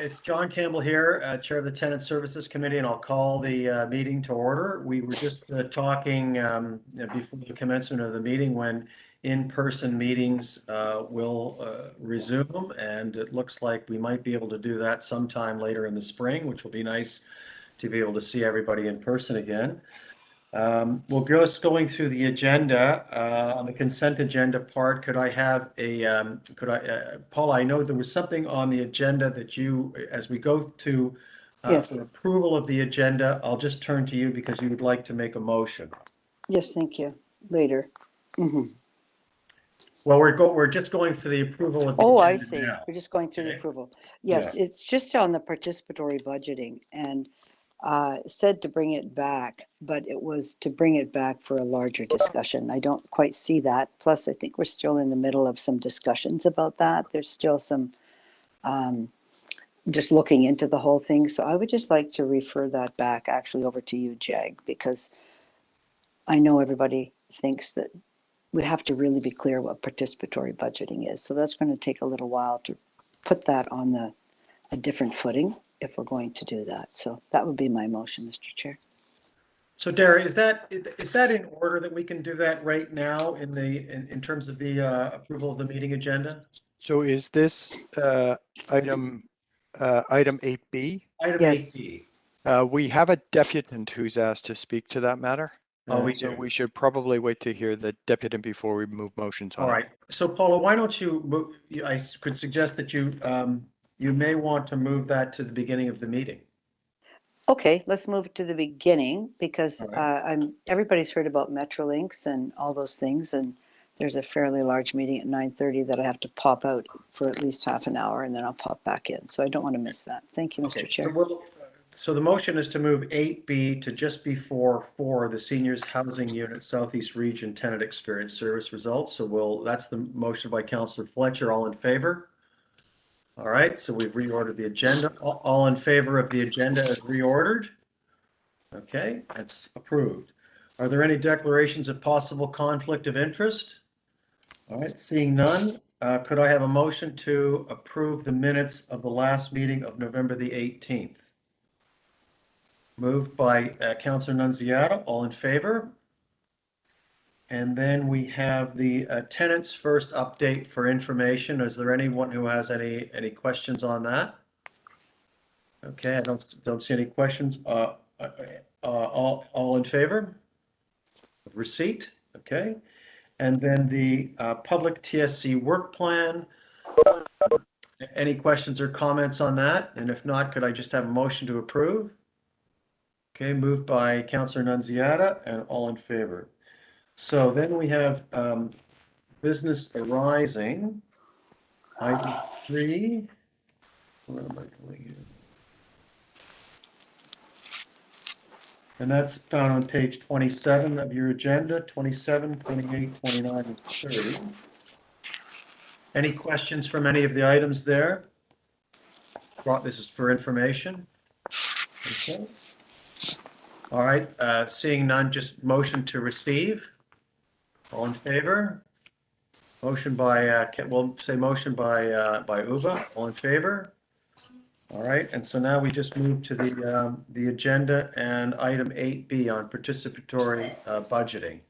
it's John Campbell here, Chair of the Tenant Services Committee, and I'll call the meeting to order. We were just talking before the commencement of the meeting when in-person meetings will resume, and it looks like we might be able to do that sometime later in the spring, which will be nice to be able to see everybody in person again. We'll just going through the agenda. On the consent agenda part, could I have a, Paul, I know there was something on the agenda that you, as we go to Yes. for approval of the agenda, I'll just turn to you because you would like to make a motion. Yes, thank you. Later. Mhm. Well, we're just going for the approval of the Oh, I agenda see. now. We're just going through the Okay. approval. Yes, Yeah. it's just on the participatory budgeting and said to bring it back, but it was to bring it back for a larger discussion. I don't quite see that. Plus, I think we're still in the middle of some discussions about that. There's still some just looking into the whole thing. So I would just like to refer that back actually over to you, Jag, because I know everybody thinks that we have to really be clear what participatory budgeting is. So that's going to take a little while to put that on a different footing if we're going to do that. So that would be my motion, Mr. Chair. So Darren, is that in order that we can do that right now in terms of the approval of the meeting agenda? So is this item 8B? Item Yes. 8B. We have a deputant who's asked to speak to that matter. Oh, we so do. we should probably wait to hear the deputant before we move motions on. All right. So Paula, why don't you, I could suggest that you may want to move that to the beginning of the meeting. Okay, let's move it to the beginning because All right. everybody's heard about Metrolinx and all those things, and there's a fairly large meeting at 9:30 that I have to pop out for at least half an hour, and then I'll pop back in. So I don't want to miss that. Thank you, Mr. Okay, Chair. so the motion is to move 8B to just before 4, the Seniors Housing Unit Southeast Region Tenant Experience Service results. So that's the motion by Councillor Fletcher. All in favor? All right, so we've reordered the agenda. All in favor of the agenda as reordered? Okay, that's approved. Are there any declarations of possible conflict of interest? All right, seeing none, could I have a motion to approve the minutes of the last meeting of November the 18th? Moved by Councillor Nunziata. All in favor? And then we have the tenants first update for information. Is there anyone who has any questions on that? Okay, I don't see any questions. All in favor? Receipt. Okay. And then the public TSC work plan. Any questions or comments on that? And if not, could I just have a motion to approve? Okay, moved by Councillor Nunziata and all in favor. So then we have business arising. Item 3. Where am I going here? And that's found on page 27 of your agenda, 27, 28, 29, and 30. Any questions from any of the items there? This is for information. Okay. All right, seeing none, just motion to receive. All in favor? Motion by, we'll say motion by Uba. All in favor? All right, and so now we just move to the agenda and item 8B on participatory budgeting.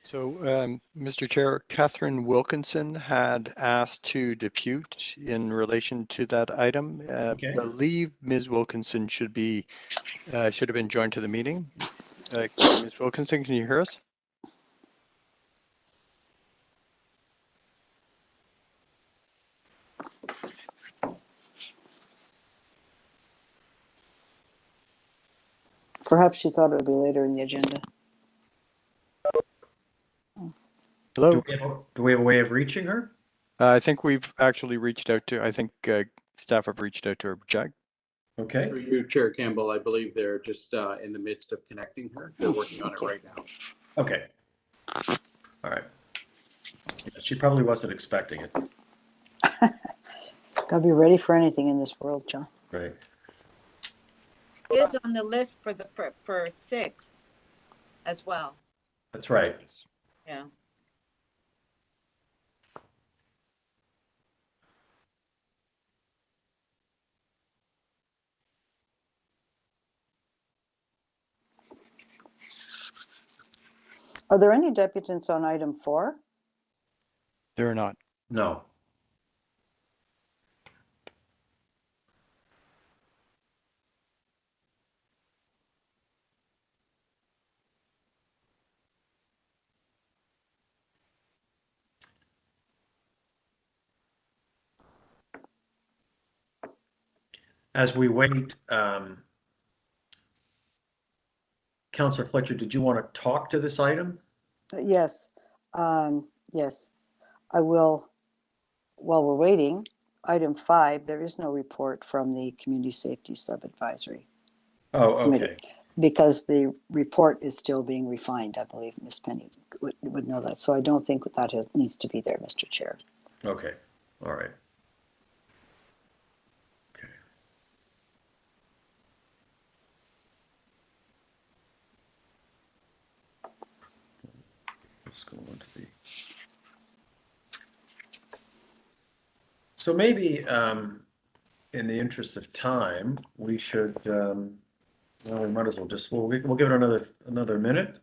So, Mr. Chair, Catherine Wilkinson had asked to depute in relation to that item. Okay. I believe Ms. Wilkinson should have been joined to the meeting. Ms. Wilkinson, can you hear us? Perhaps she thought it would be later in the agenda. Hello? Do we have a way of reaching her? I think we've actually reached out to, I think staff have reached out to her. Jag? Okay. Through you, Chair Campbell, I believe they're just in the midst of connecting her. They're working on it right now. Okay. All right. Yeah, she probably wasn't expecting it. Gotta be ready for anything in this world, John. Right. Is on the list for 6 as well. That's right. Yeah. Are there any deputants on item 4? They're not. No. As we wait, Councillor Fletcher, did you want to talk to this item? Yes, yes, I will. While we're waiting, item 5, there is no report from the Community Safety Sub-Advisory Oh, Committee okay. because the report is still being refined. I believe Ms. Penny would know that. So I don't think that needs to be there, Mr. Chair. Okay, all right. Okay. Let's go on to the. So maybe, in the interest of time, we should, well, we might as well just, we'll give it another minute.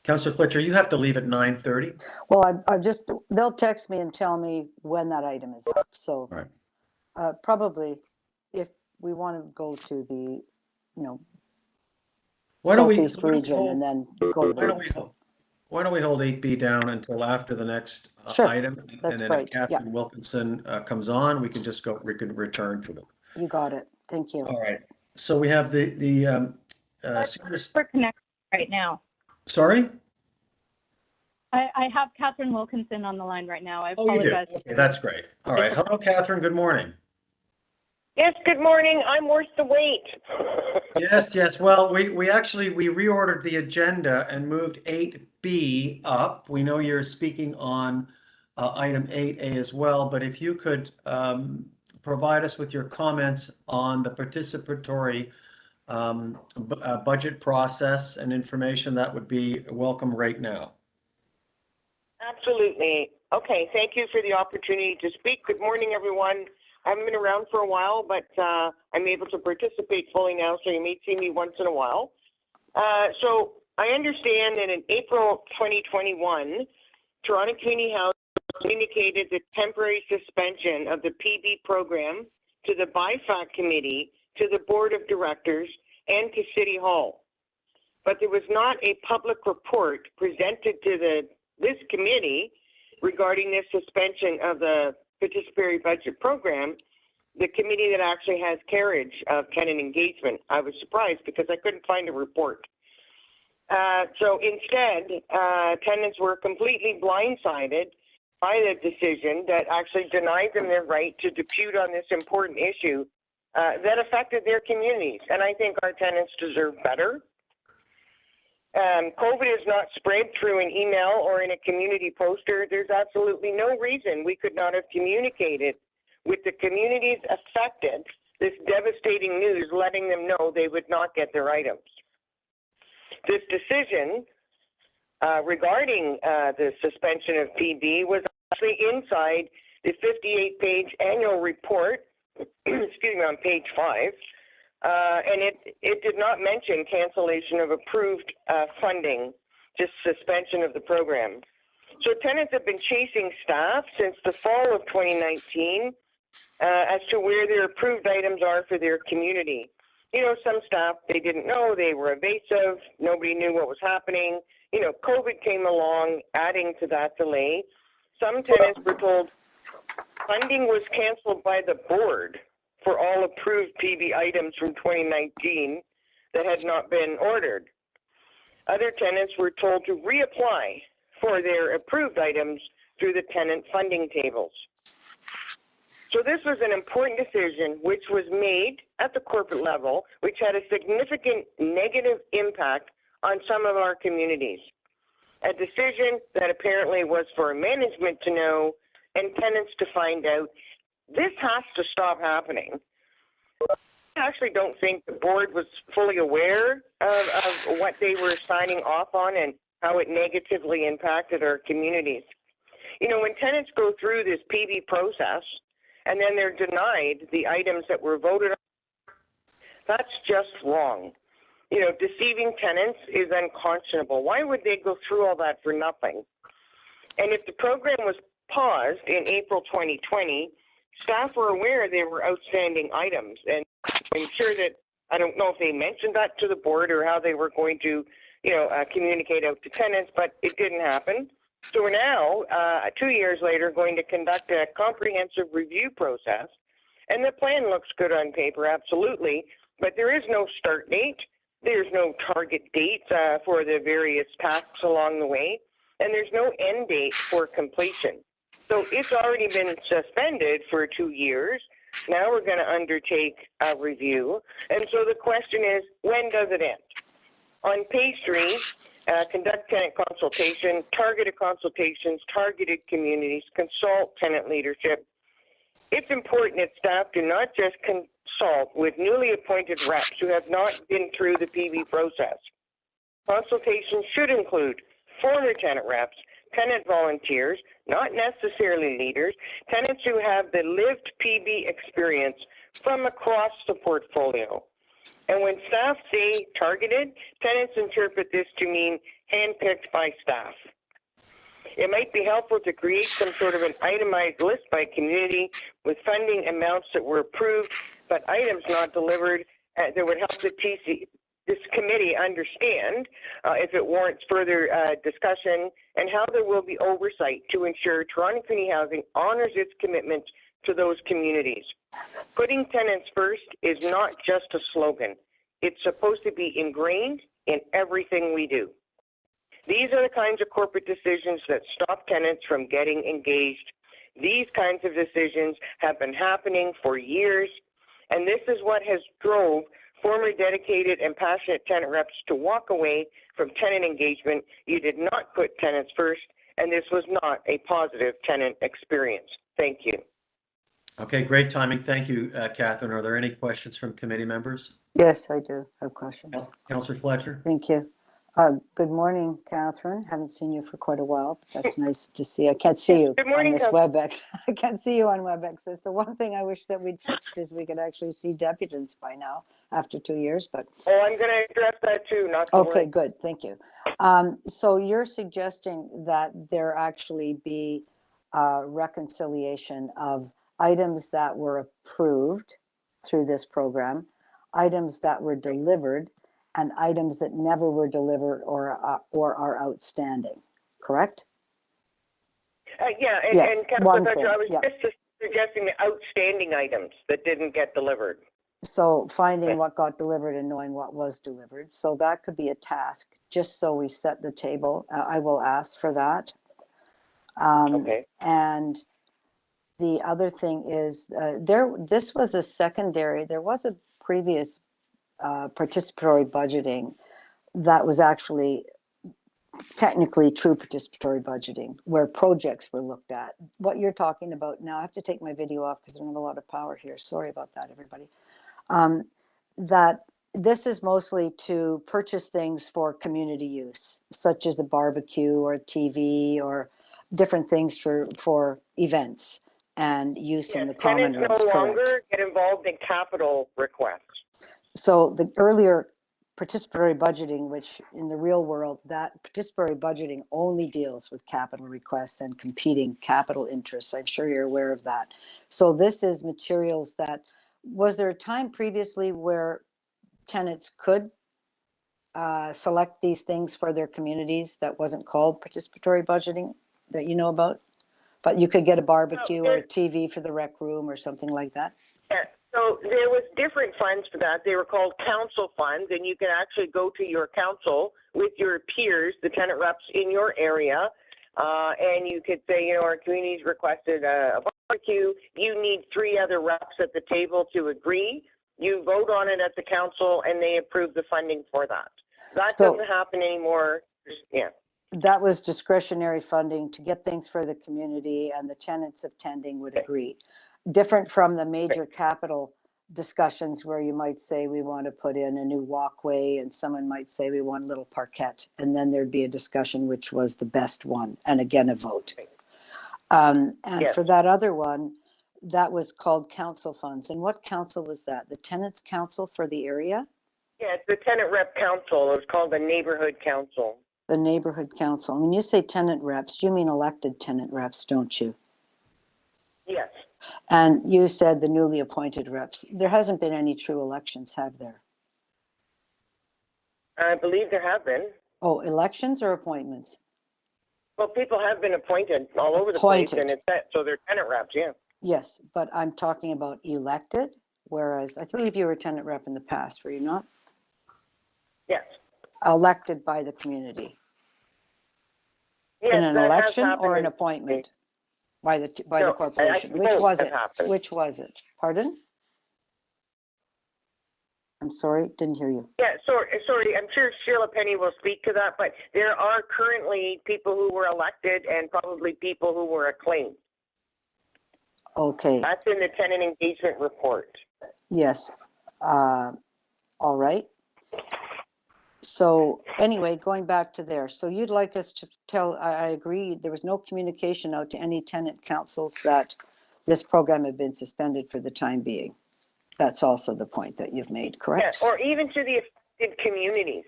Councillor Fletcher, you have to leave at 9:30. Well, I just, they'll text me and tell me when that item is up. So Right. probably if we want to go to the, Why don't we Southeast region hold- and then go Why don't we, to why don't we hold 8B down until after the next Sure, item? that's And then great, if Catherine Wilkinson comes on, we can return to it. You got it. Thank you. All right. So we have the seniors. We're connected right now. Sorry? I have Catherine Wilkinson on the line right now. I Oh, you do? apologize. Okay, that's great. All right. Hello, Catherine. Good morning. Yes, good morning. I'm worth the wait. Yes. Well, we reordered the agenda and moved 8B up. We know you're speaking on item 8A as well, but if you could provide us with your comments on the participatory budget process and information, that would be welcome right now. Absolutely. Okay, thank you for the opportunity to speak. Good morning, everyone. I haven't been around for a while, but I'm able to participate fully now, so you may see me once in a while. So I understand that in April 2021, Toronto Community House communicated the temporary suspension of the PB program to the BIFAC committee, to the board of directors, and to City Hall. But there was not a public report presented to this committee regarding this suspension of the participatory budget program, the committee that actually has carriage of tenant engagement. I was surprised because I couldn't find a report. So instead, tenants were completely blindsided by the decision that actually denied them their right to depute on this important issue that affected their communities. And I think our tenants deserve better. COVID is not spread through an email or in a community poster. There's absolutely no reason we could not have communicated with the communities affected this devastating news, letting them know they would not get their items. This decision regarding the suspension of PB was actually inside the 58-page annual report, excuse me, on page 5. And it did not mention cancellation of approved funding, just suspension of the program. So tenants have been chasing staff since the fall of 2019 as to where their approved items are for their community. You know, some staff, they didn't know, they were evasive, nobody knew what was happening. You know, COVID came along, adding to that delay. Some tenants were told funding was canceled by the board for all approved PB items from 2019 that had not been ordered. Other tenants were told to reapply for their approved items through the tenant funding tables. So this was an important decision which was made at the corporate level, which had a significant negative impact on some of our communities. A decision that apparently was for management to know and tenants to find out. This has to stop happening. I actually don't think the board was fully aware of what they were signing off on and how it negatively impacted our communities. You know, when tenants go through this PB process and then they're denied the items that were voted on, that's just wrong. You know, deceiving tenants is unconscionable. Why would they go through all that for nothing? And if the program was paused in April 2020, staff were aware there were outstanding items. And I'm sure that, I don't know if they mentioned that to the board or how they were going to, communicate out to tenants, but it didn't happen. So we're now, 2 years later, going to conduct a comprehensive review process. And the plan looks good on paper, absolutely, but there is no start date. There's no target date for the various tasks along the way, and there's no end date for completion. So it's already been suspended for 2 years. Now we're going to undertake a review. And so the question is, when does it end? On page 3, conduct tenant consultation, targeted consultations, targeted communities, consult tenant leadership. It's important that staff do not just consult with newly appointed reps who have not been through the PB process. Consultations should include former tenant reps, tenant volunteers, not necessarily leaders, tenants who have the lived PB experience from across the portfolio. And when staff say targeted, tenants interpret this to mean handpicked by staff. It might be helpful to create some sort of an itemized list by community with funding amounts that were approved, but items not delivered that would help the TC, this committee understand if it warrants further discussion and how there will be oversight to ensure Toronto Community Housing honors its commitment to those communities. Putting tenants first is not just a slogan. It's supposed to be ingrained in everything we do. These are the kinds of corporate decisions that stop tenants from getting engaged. These kinds of decisions have been happening for years, and this is what has drove former dedicated and passionate tenant reps to walk away from tenant engagement. You did not put tenants first, and this was not a positive tenant experience. Thank you. Okay, great timing. Thank you, Catherine. Are there any questions from committee members? Yes, I do have questions. Councillor Fletcher? Thank you. Good morning, Catherine. Haven't seen you for quite a while, but that's nice to see. I can't see you Good morning, on this Councillor. WebEx. I can't see you on WebEx. It's the one thing I wish that we'd fixed is we could actually see deputants by now after 2 years, but. Oh, I'm going to address that too, not to Okay, worry. good. Thank you. So you're suggesting that there actually be reconciliation of items that were approved through this program, items that were delivered, and items that never were delivered or are outstanding, correct? Yeah, and, Yes, and Councillor one Fletcher, thing, I was yeah. just suggesting the outstanding items that didn't get delivered. So finding what got delivered and knowing what was delivered. So that could be a task, just so we set the table. I will ask for that. Okay. And the other thing is this was a secondary, there was a previous participatory budgeting that was actually technically true participatory budgeting where projects were looked at. What you're talking about now, I have to take my video off because I don't have a lot of power here. Sorry about that, everybody. That this is mostly to purchase things for community use, such as a barbecue or a TV or different things for events and use in the common rooms. Tenants no longer correct. get involved in capital requests. So the earlier participatory budgeting, which in the real world, that participatory budgeting only deals with capital requests and competing capital interests. I'm sure you're aware of that. So this is materials that, was there a time previously where tenants could select these things for their communities that wasn't called participatory budgeting that you know about? But you could get a barbecue or a TV for the rec room or something like that? Yeah. So there was different funds for that. They were called council funds, and you can actually go to your council with your peers, the tenant reps in your area, and you could say, our community's requested a barbecue. You need 3 other reps at the table to agree. You vote on it at the council, and they approve the funding for that. That doesn't happen anymore. Yeah. That was discretionary funding to get things for the community, and the tenants attending would agree. Different from the major capital discussions where you might say we want to put in a new walkway and someone might say we want a little parquet, and then there'd be a discussion which was the best one, and again a vote. And Yes. for that other one, that was called council funds. And what council was that? The tenants council for the area? Yeah, it's the tenant rep council. It's called the neighborhood council. The neighborhood council. When you say tenant reps, you mean elected tenant reps, don't you? Yes. And you said the newly appointed reps. There hasn't been any true elections, have there? I believe there have been. Oh, elections or appointments? Well, people have been appointed all over the place, and it's that, so they're tenant reps, yeah. Yes, but I'm talking about elected, whereas I believe you were a tenant rep in the past, were you not? Yes. Elected by the community. Yes, In an that has election happened or an in- appointment by the No, I corporation? think Which both was have it? happened. Which was it? Pardon? I'm sorry, didn't hear you. Yeah, sorry, I'm sure Sheila Penny will speak to that, but there are currently people who were elected and probably people who were acclaimed. Okay, That's in the tenant engagement report. yes. All right. So anyway, going back to there, so you'd like us to tell, I agree, there was no communication out to any tenant councils that this program had been suspended for the time being. That's also the point that you've made, correct? Yes, or even to the affected communities.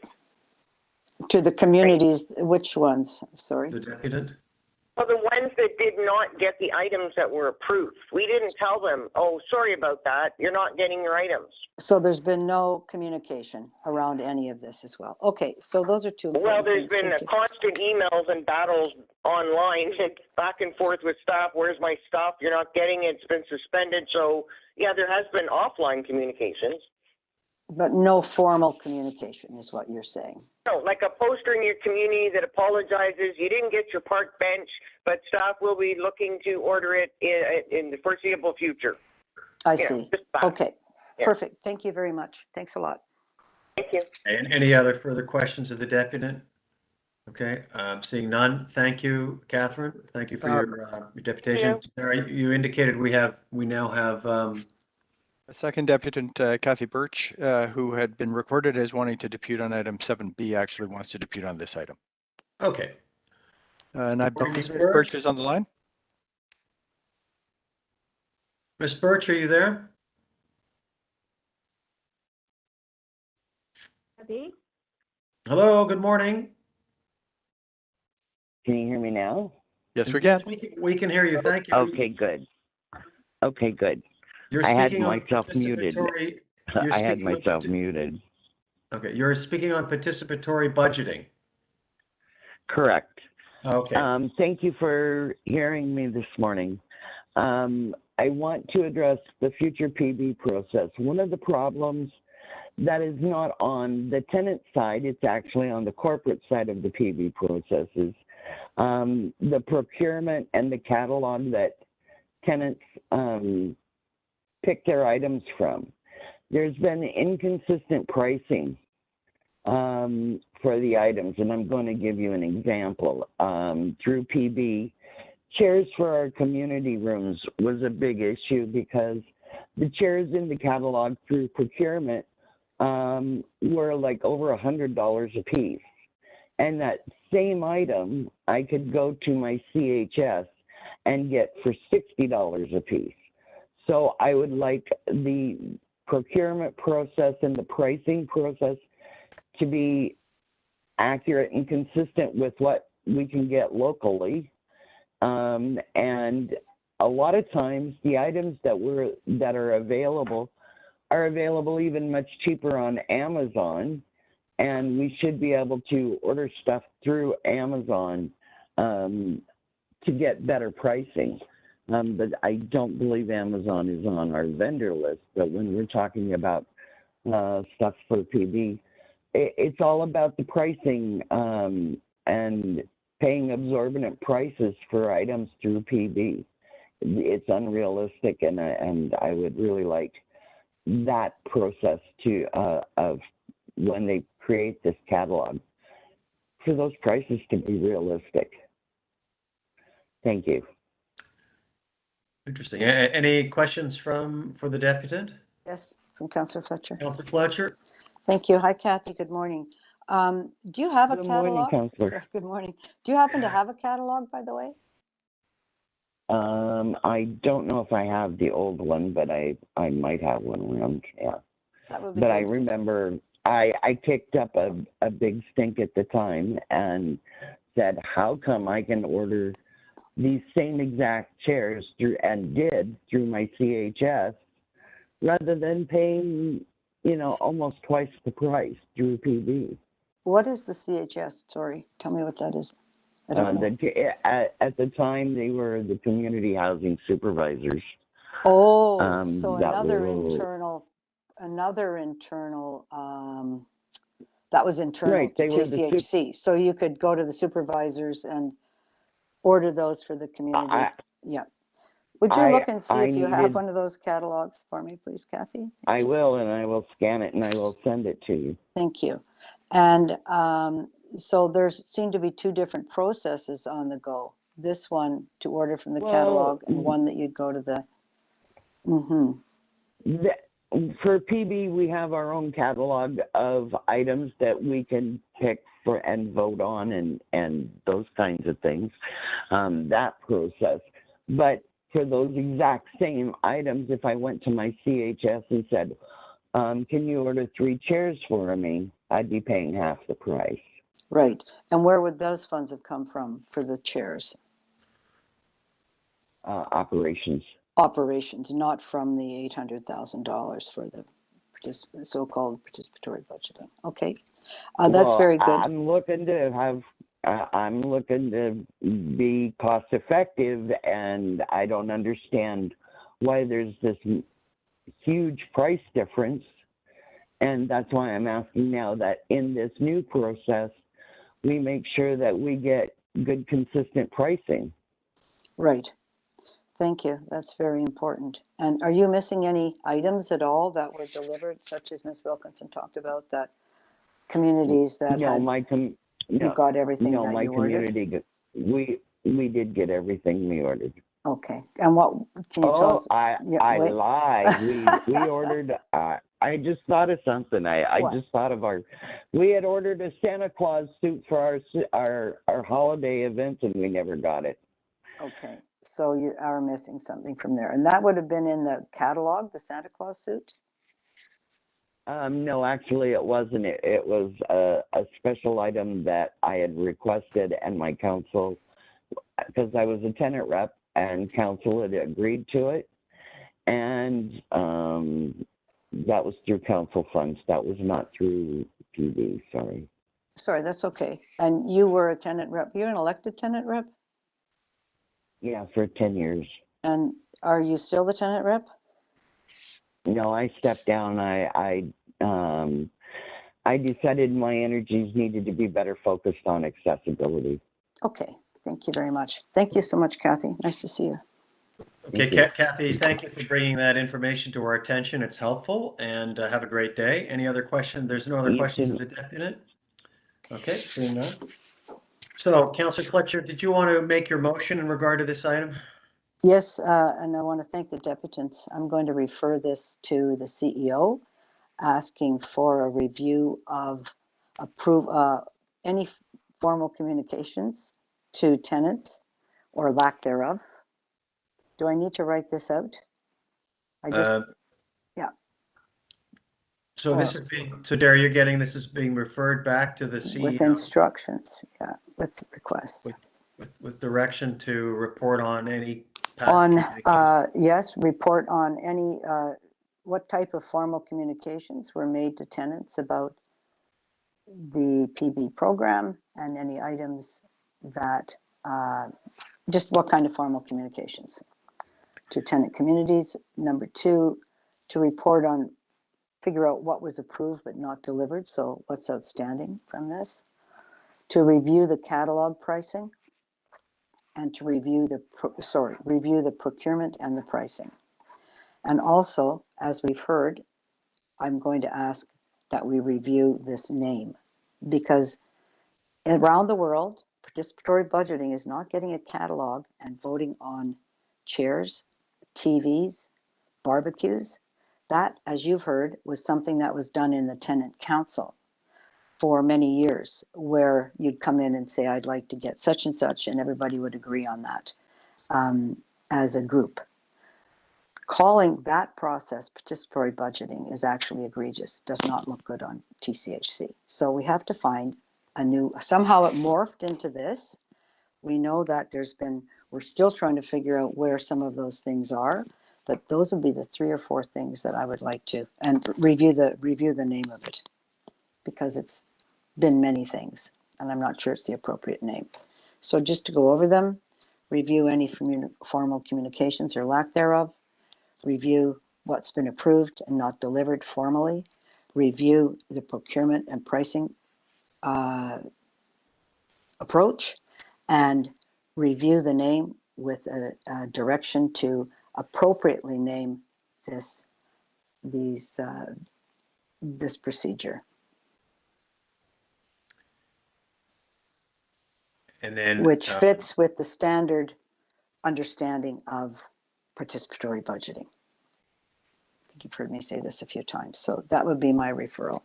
To the communities, which ones? Sorry. The deputant? Well, the ones that did not get the items that were approved. We didn't tell them, oh, sorry about that, you're not getting your items. So there's been no communication around any of this as well. Okay, so those are two Well, important there's things. been Thank you. constant emails and battles online, and back and forth with staff. Where's my stuff? You're not getting it. It's been suspended. So, yeah, there has been offline communications. But no formal communication is what you're saying. No, like a poster in your community that apologizes. You didn't get your park bench, but staff will be looking to order it in the foreseeable future. I Yeah, see. just that. Okay, Yeah. perfect. Thank you very much. Thanks a lot. Thank you. And any other further questions of the deputant? Okay, seeing none. Thank you, Catherine. Thank you for your deputation. Sarah, you indicated we now have, A second deputant, Kathy Birch, who had been recorded as wanting to depute on item 7B, actually wants to depute on this item. okay. And I Morning, believe Ms. Ms. Birch is on the line. Ms. Birch, are you there? Abby? Hello, good morning. Can you hear me now? Yes, we can. We can hear you. Thank you. Okay, good. Okay, good. You're I had speaking on myself muted. participatory- you're I had speaking on myself parti- muted. Okay, you're speaking on participatory budgeting. Correct. Okay. Thank you for hearing me this morning. I want to address the future PB process. One of the problems that is not on the tenant side, it's actually on the corporate side of the PB processes. The procurement and the catalog that tenants pick their items from. There's been inconsistent pricing for the items, and I'm going to give you an example. Through PB, chairs for our community rooms was a big issue because the chairs in the catalog through procurement were like over $100 a piece. And that same item, I could go to my CHS and get for $60 a piece. So I would like the procurement process and the pricing process to be accurate and consistent with what we can get locally. And a lot of times the items that are available even much cheaper on Amazon, and we should be able to order stuff through Amazon to get better pricing. But I don't believe Amazon is on our vendor list. But when we're talking about stuff for PB, it's all about the pricing and paying exorbitant prices for items through PB. It's unrealistic, and I would really like that process to of when they create this catalog for those prices to be realistic. Thank you. Interesting. Any questions for the deputant? Yes, from Councillor Fletcher. Councillor Fletcher? Thank you. Hi, Kathy. Good morning. Do you have a Good catalog? morning, Councillor. Sure, good morning. Do you happen to have a catalog, by the way? I don't know if I have the old one, but I might have one around, yeah. That would be But I good. remember I kicked up a big stink at the time and said, how come I can order these same exact chairs through my CHS rather than paying, almost twice the price through PB. What is the CHS? Sorry, tell me what that is. I don't know. At the time, they were the community housing supervisors. Oh, so that another were- internal, that was internal Right, to they were the TCHC. So you could go to the supervisors and order those for the community. Yeah. Would you look and see if you have one of those catalogs for me, please, Kathy? I will, and I will scan it and I will send it to you. Thank you. And so there seem to be two different processes on the go. This one to order from the catalog and one that you'd go to the, For PB, we have our own catalog of items that we can pick for and vote on and those kinds of things, that process. But for those exact same items, if I went to my CHS and said, can you order 3 chairs for me? I'd be paying half the price. right. And where would those funds have come from for the chairs? Operations. Operations, not from the $800,000 for the so-called participatory budgeting. Okay, that's very good. I'm looking to be cost effective, and I don't understand why there's this huge price difference. And that's why I'm asking now that in this new process, we make sure that we get good, consistent pricing. Right. Thank you. That's very important. And are you missing any items at all that were delivered, such as Ms. Wilkinson talked about, that communities that No, you got everything no, that my you ordered? community, we did get everything we ordered. Okay. And what can you tell us? I wait. lied. We ordered. I just thought of something. I just thought of we had ordered a Santa Claus suit for our holiday event, and we never got it. Okay. So you are missing something from there. And that would have been in the catalog, the Santa Claus suit? No, actually it wasn't. It was a special item that I had requested, and my council, because I was a tenant rep, and council had agreed to it. And that was through council funds. That was not through PB, sorry. Sorry, that's okay. And you were a tenant rep. You're an elected tenant rep? Yeah, for 10 years. And are you still the tenant rep? No, I stepped down. I decided my energies needed to be better focused on accessibility. Okay, thank you very much. Thank you so much, Kathy. Nice to see you. Okay, Kathy, thank you for bringing that information to our attention. It's helpful, and have a great day. Any other questions? There's no other questions of the deputy? Okay, seeing none. So, Councillor Fletcher, did you want to make your motion in regard to this item? Yes, and I want to thank the deputants. I'm going to refer this to the CEO, asking for a review of any formal communications to tenants or lack thereof. Do I need to write this out? Yeah. So this is so Darry, you're getting, this is being referred back to the CEO. With instructions, yeah, with requests. With direction to report on any past yes, report on any, what type of formal communications were made to tenants about the PB program and any items that, just what kind of formal communications to tenant communities. Number 2, to report on, figure out what was approved but not delivered, so what's outstanding from this. To review the catalog pricing and to review the procurement and the pricing. And also, as we've heard, I'm going to ask that we review this name, because around the world, participatory budgeting is not getting a catalog and voting on chairs, TVs, barbecues. That, as you've heard, was something that was done in the tenant council for many years, where you'd come in and say, I'd like to get such and such, and everybody would agree on that. as a group. Calling that process participatory budgeting is actually egregious, does not look good on TCHC. So we have to find a new, somehow it morphed into this. We know that we're still trying to figure out where some of those things are, but those would be the 3 or 4 things that I would like to, and review the name of it, because it's been many things, and I'm not sure it's the appropriate name. So just to go over them, review any formal communications or lack thereof, review what's been approved and not delivered formally, review the procurement and pricing approach, and review the name with a direction to appropriately name this procedure. And then. Which fits with the standard understanding of participatory budgeting. I think you've heard me say this a few times. So that would be my referral.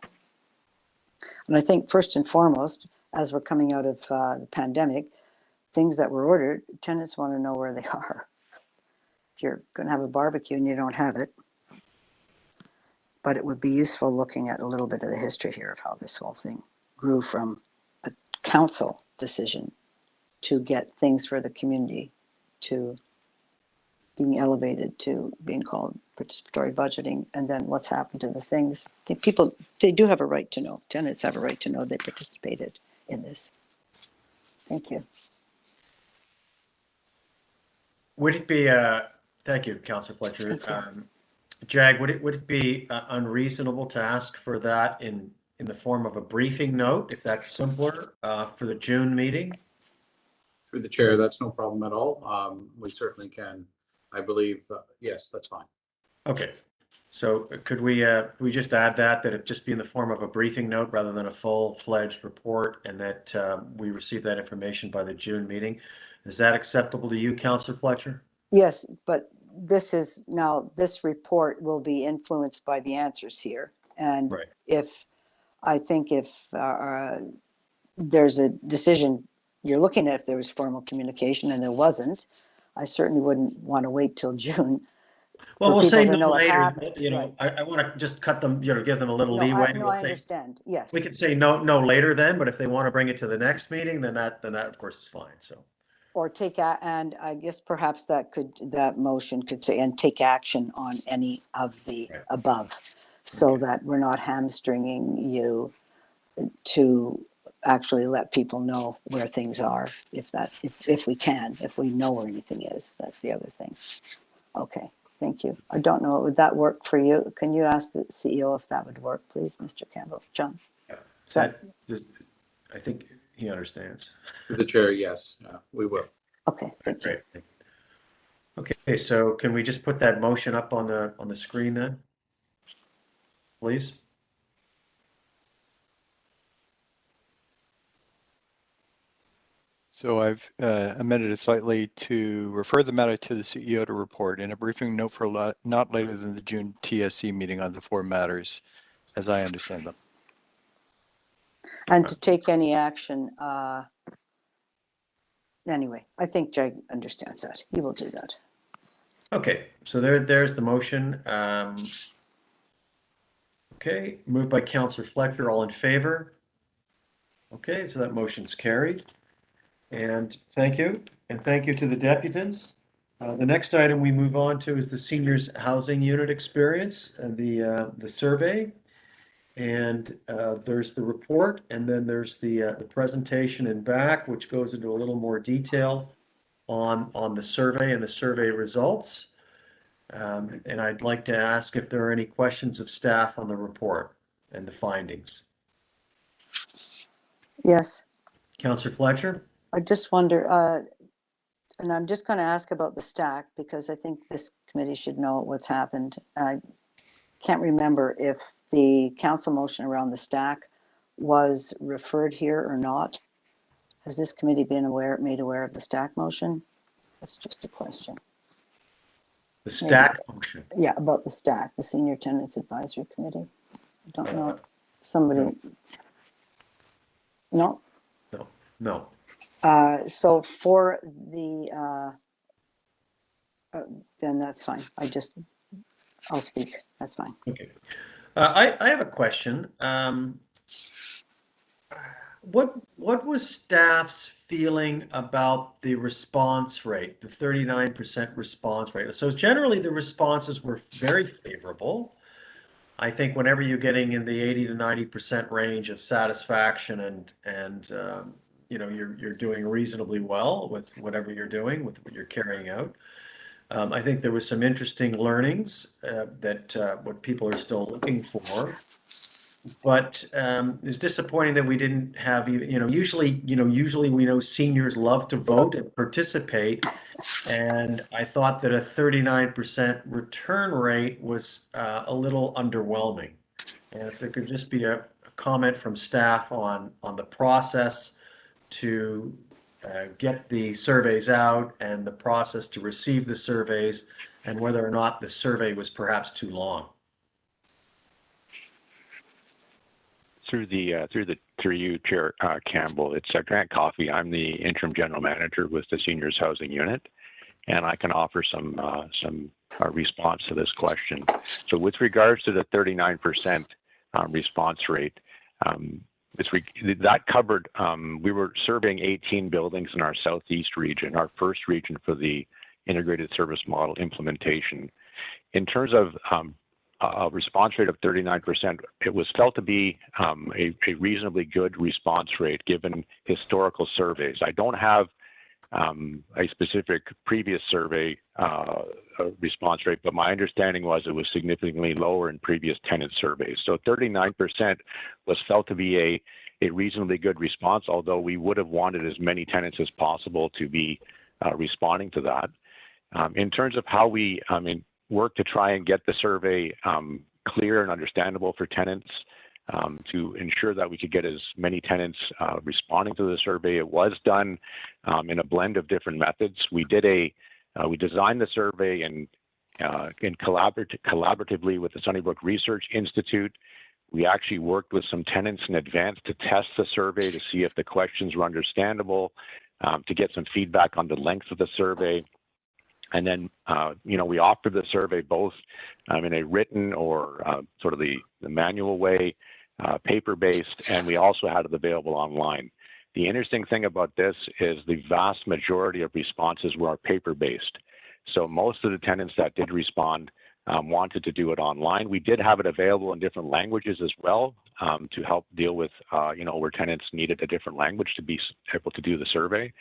And I think first and foremost, as we're coming out of the pandemic, things that were ordered, tenants want to know where they are. If you're going to have a barbecue and you don't have it, but it would be useful looking at a little bit of the history here of how this whole thing grew from a council decision to get things for the community to being elevated to being called participatory budgeting, and then what's happened to the things. People, they do have a right to know. Tenants have a right to know they participated in this. Thank you. Would it be, thank you, Councillor Fletcher. Jag, would it be unreasonable to ask for that in the form of a briefing note, if that's simpler, for the June meeting? Through the chair, that's no problem at all. We certainly can, I believe, yes, that's fine. Okay, so could we just add that it just be in the form of a briefing note rather than a full-fledged report, and that we receive that information by the June meeting? Is that acceptable to you, Councillor Fletcher? Yes, but this report will be influenced by the answers here. And Right. if there's a decision you're looking at, if there was formal communication and there wasn't, I certainly wouldn't want to wait till June. Well, we'll say no later. Happened. You know, right. I want to just cut them, give them a little No, leeway. I understand. Yes. We could say no later then, but if they want to bring it to the next meeting, then that of course is fine. So. Or and I guess perhaps that motion could say, and take action on any of the above, so that we're not hamstringing you to actually let people know where things are, if we can, if we know where anything is. That's the other thing. Okay, thank you. I don't know, would that work for you? Can you ask the CEO if that would work, please, Mr. Campbell? John? I think he understands. Through the chair, yes, we will. Okay, thank you. Great. Okay, so can we just put that motion up on the screen then, please? So I've amended it slightly to refer the matter to the CEO to report in a briefing note for not later than the June TSC meeting on the 4 matters, as I understand them. And to take any action, anyway, I think Jag understands that. He will do that. Okay, so there's the motion. Okay, moved by Councillor Fletcher, all in favor? Okay, so that motion's carried. And thank you. And thank you to the deputants. The next item we move on to is the seniors housing unit experience and the survey. And there's the report, and then there's the presentation in back, which goes into a little more detail on the survey and the survey results. And I'd like to ask if there are any questions of staff on the report and the findings. Yes. Councillor Fletcher? I just wonder, and I'm just going to ask about the stack, because I think this committee should know what's happened. I can't remember if the council motion around the stack was referred here or not. Has this committee been made aware of the stack motion? That's just a question. The stack motion? Yeah, about the stack, the Senior Tenants Advisory Committee. I don't know. Somebody. No? No. So for the then that's fine. I'll speak. That's fine. Okay. I have a question. What was staff's feeling about the response rate, the 39% response rate? So generally the responses were very favorable. I think whenever you're getting in the 80 to 90% range of satisfaction and you're doing reasonably well with whatever you're doing, with what you're carrying out. I think there was some interesting learnings that what people are still looking for. But it's disappointing that we didn't have, usually we know seniors love to vote and participate. And I thought that a 39% return rate was a little underwhelming. And if there could just be a comment from staff on the process to get the surveys out and the process to receive the surveys, and whether or not the survey was perhaps too long. Through you, Chair Campbell, it's Grant Coffey. I'm the interim general manager with the Seniors Housing Unit, and I can offer some response to this question. So, with regards to the 39% response rate, that covered. We were surveying 18 buildings in our southeast region, our first region for the integrated service model implementation. In terms of a response rate of 39%, it was felt to be a reasonably good response rate given historical surveys. I don't have a specific previous survey response rate, but my understanding was it was significantly lower in previous tenant surveys. So 39% was felt to be a reasonably good response, although we would have wanted as many tenants as possible to be responding to that. In terms of how we work to try and get the survey clear and understandable for tenants, to ensure that we could get as many tenants responding to the survey. It was done in a blend of different methods. We designed the survey collaboratively with the Sunnybrook Research Institute. We actually worked with some tenants in advance to test the survey to see if the questions were understandable, to get some feedback on the length of the survey. And then, we offered the survey both in a written or sort of the manual way, paper-based, and we also had it available online. The interesting thing about this is the vast majority of responses were paper-based. So most of the tenants that did respond wanted to do it online. We did have it available in different languages as well to help deal with, where tenants needed a different language to be able to do the survey.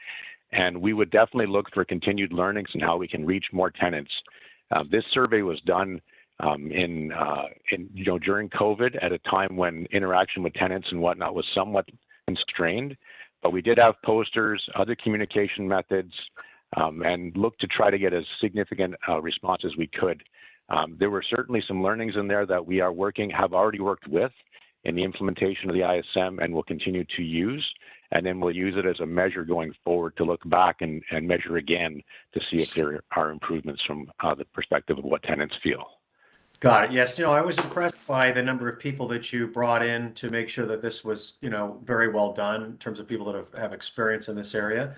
And we would definitely look for continued learnings and how we can reach more tenants. This survey was done during COVID at a time when interaction with tenants and whatnot was somewhat constrained. But we did have posters, other communication methods, and looked to try to get as significant response as we could. There were certainly some learnings in there that we have already worked with in the implementation of the ISM and will continue to use. And then we'll use it as a measure going forward to look back and measure again to see if there are improvements from the perspective of what tenants feel. Got it. Yes. I was impressed by the number of people that you brought in to make sure that this was, very well done in terms of people that have experience in this area.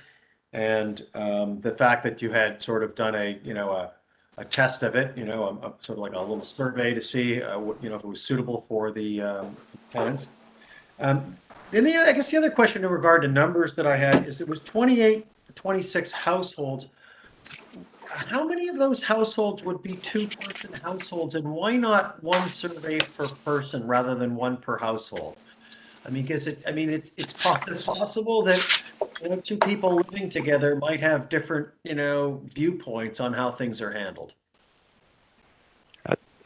And the fact that you had sort of done a test of it, sort of like a little survey to see, if it was suitable for the tenants. Then I guess the other question in regard to numbers that I had is it was 28, 26 households. How many of those households would be two-person households, and why not one survey per person rather than one per household? I mean, because it's possible that two people living together might have different viewpoints on how things are handled.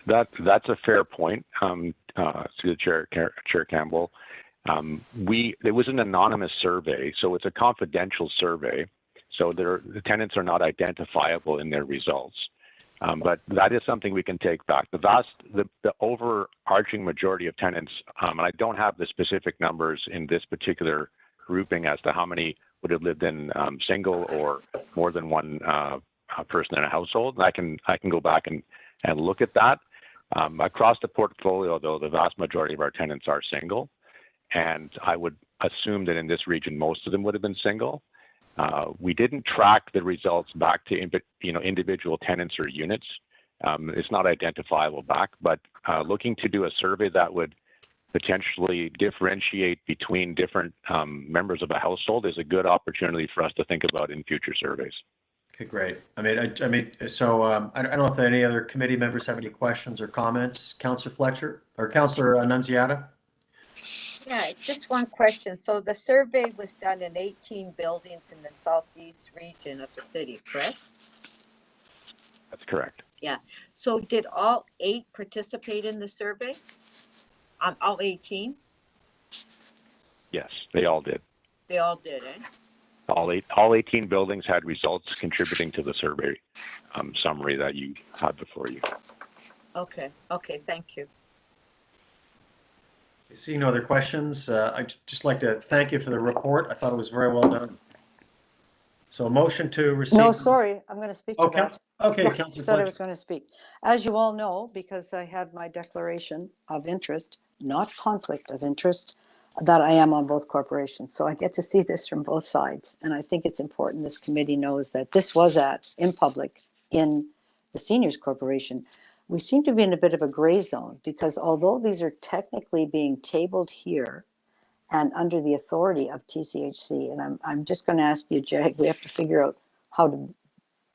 That's a fair point, to the Chair Campbell. It was an anonymous survey, so it's a confidential survey. So the tenants are not identifiable in their results. But that is something we can take back. The overarching majority of tenants, and I don't have the specific numbers in this particular grouping as to how many would have lived in single or more than one person in a household. I can go back and look at that. Across the portfolio, though, the vast majority of our tenants are single. And I would assume that in this region, most of them would have been single. We didn't track the results back to individual tenants or units. It's not identifiable back, but looking to do a survey that would potentially differentiate between different members of a household is a good opportunity for us to think about in future surveys. Okay, great. So I don't know if any other committee members have any questions or comments. Councillor Fletcher or Councillor Annunziata? Yeah, just one question. So the survey was done in 18 buildings in the southeast region of the city, correct? That's correct. Yeah. So did all 8 participate in the survey? All 18? Yes, they all did. They all did, eh? All 18 buildings had results contributing to the survey summary that you had before you. Okay. Okay. Thank you. Seeing no other questions, I'd just like to thank you for the report. I thought it was very well done. So a motion to receive. No, sorry, I'm going to speak to that. Okay, Yeah, Councillor said I Fletcher. was going to speak. As you all know, because I had my declaration of interest, not conflict of interest, that I am on both corporations. So I get to see this from both sides. And I think it's important this committee knows that this was in public in the seniors corporation. We seem to be in a bit of a gray zone because although these are technically being tabled here and under the authority of TCHC, and I'm just going to ask you, Jag, we have to figure out how to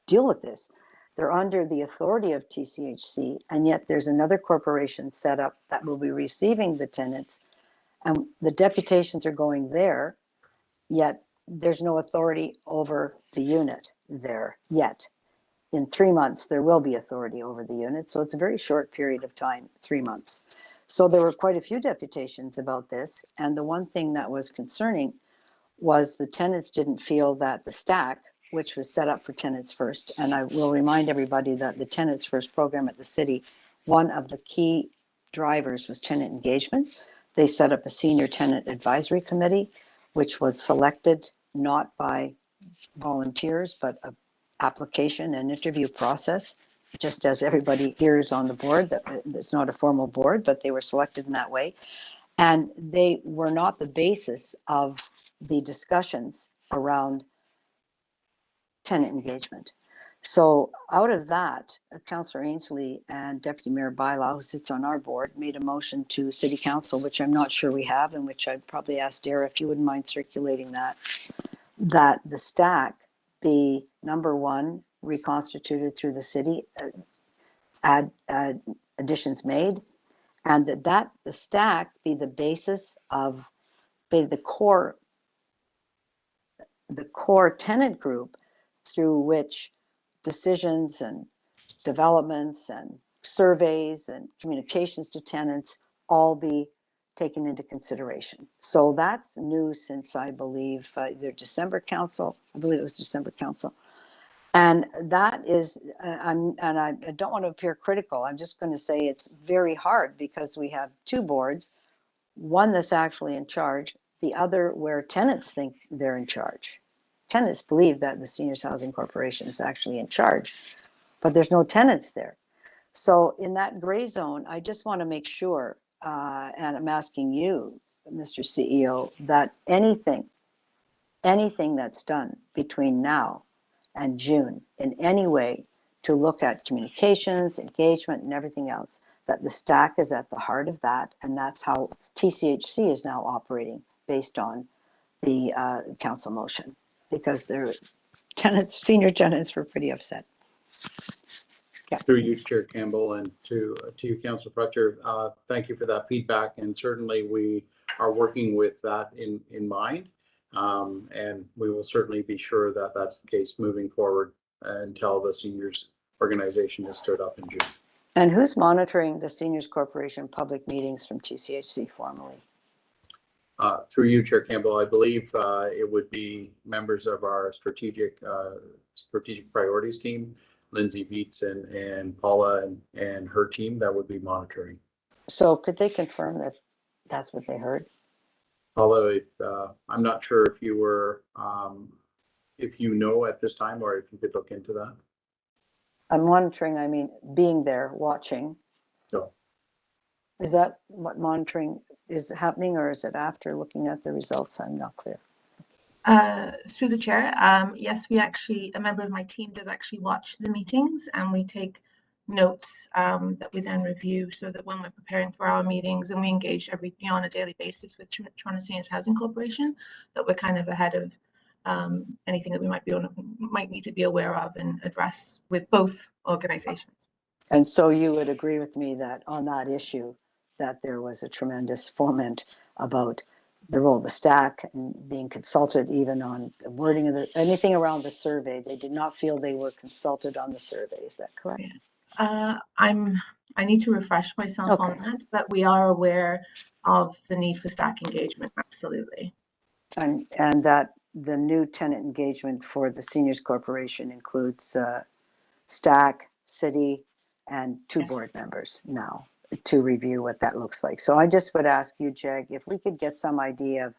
deal with this. They're under the authority of TCHC, and yet there's another corporation set up that will be receiving the tenants, and the deputations are going there, yet there's no authority over the unit there yet. In 3 months, there will be authority over the unit, so it's a very short period of time, 3 months. So there were quite a few deputations about this, and the one thing that was concerning was the tenants didn't feel that the stack, which was set up for Tenants First, and I will remind everybody that the Tenants First program at the city, one of the key drivers was tenant engagement. They set up a senior tenant advisory committee, which was selected not by volunteers, but an application and interview process, just as everybody here is on the board. It's not a formal board, but they were selected in that way. And they were not the basis of the discussions around tenant engagement. So out of that, Councillor Ainsley and Deputy Mayor Bylaw, who sits on our board, made a motion to City Council, which I'm not sure we have, and which I'd probably ask Dara if you wouldn't mind circulating that the stack be, number one, reconstituted through the city, additions made, and that the stack be the basis of the core tenant group through which decisions and developments and surveys and communications to tenants all be taken into consideration. So that's new since I believe their December council. I believe it was December council. And that is, I don't want to appear critical. I'm just going to say it's very hard because we have 2 boards, one that's actually in charge, the other where tenants think they're in charge. Tenants believe that the Seniors Housing Corporation is actually in charge, but there's no tenants there. So in that gray zone, I just want to make sure, and I'm asking you, Mr. CEO, that anything that's done between now and June in any way to look at communications, engagement, and everything else, that the stack is at the heart of that, and that's how TCHC is now operating based on the council motion, because their tenants, senior tenants, were pretty upset. Yeah. Through you, Chair Campbell, and to you, Councillor Fletcher, thank you for that feedback, and certainly we are working with that in mind, and we will certainly be sure that that's the case moving forward until the seniors organization is stood up in June. And who's monitoring the Seniors Corporation public meetings from TCHC formally? Through you, Chair Campbell, I believe it would be members of our strategic priorities team, Lindsay Beets and Paula and her team that would be monitoring. So could they confirm that that's what they heard? Paula, I'm not sure if you were, if you know at this time, or if you could look into that. I'm monitoring, I mean, being there, watching. No. Is that what monitoring is happening, or is it after looking at the results? I'm not clear. Through the chair, yes, a member of my team does actually watch the meetings, and we take notes that we then review, so that when we're preparing for our meetings, and we engage on a daily basis with Toronto Seniors Housing Corporation, that we're kind of ahead of anything that we might need to be aware of and address with both organizations. And so you would agree with me that on that issue, that there was a tremendous foment about the role of the stack and being consulted even on the wording of anything around the survey. They did not feel they were consulted on the survey. Is that correct? Yeah. I need to refresh myself on that, but we are aware of the need for stack engagement, absolutely. And that the new tenant engagement for the Seniors Corporation includes stack, city, and 2 board members now to review what that looks like. So I just would ask you, Jeg, if we could get some idea of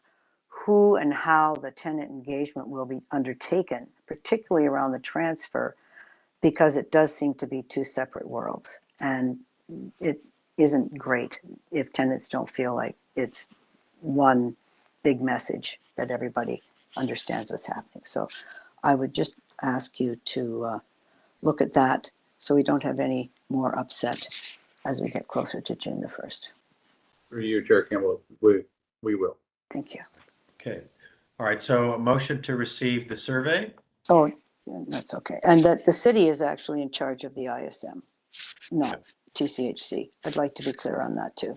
who and how the tenant engagement will be undertaken, particularly around the transfer, because it does seem to be 2 separate worlds. And it isn't great if tenants don't feel like it's one big message that everybody understands what's happening. So I would just ask you to look at that so we don't have any more upset as we get closer to June the 1st. Through you, Chair Campbell, we will. Thank you. Okay. All right. So a motion to receive the survey. Oh, that's okay. And that the city is actually in charge of the ISM, not TCHC. I'd like to be clear on that too.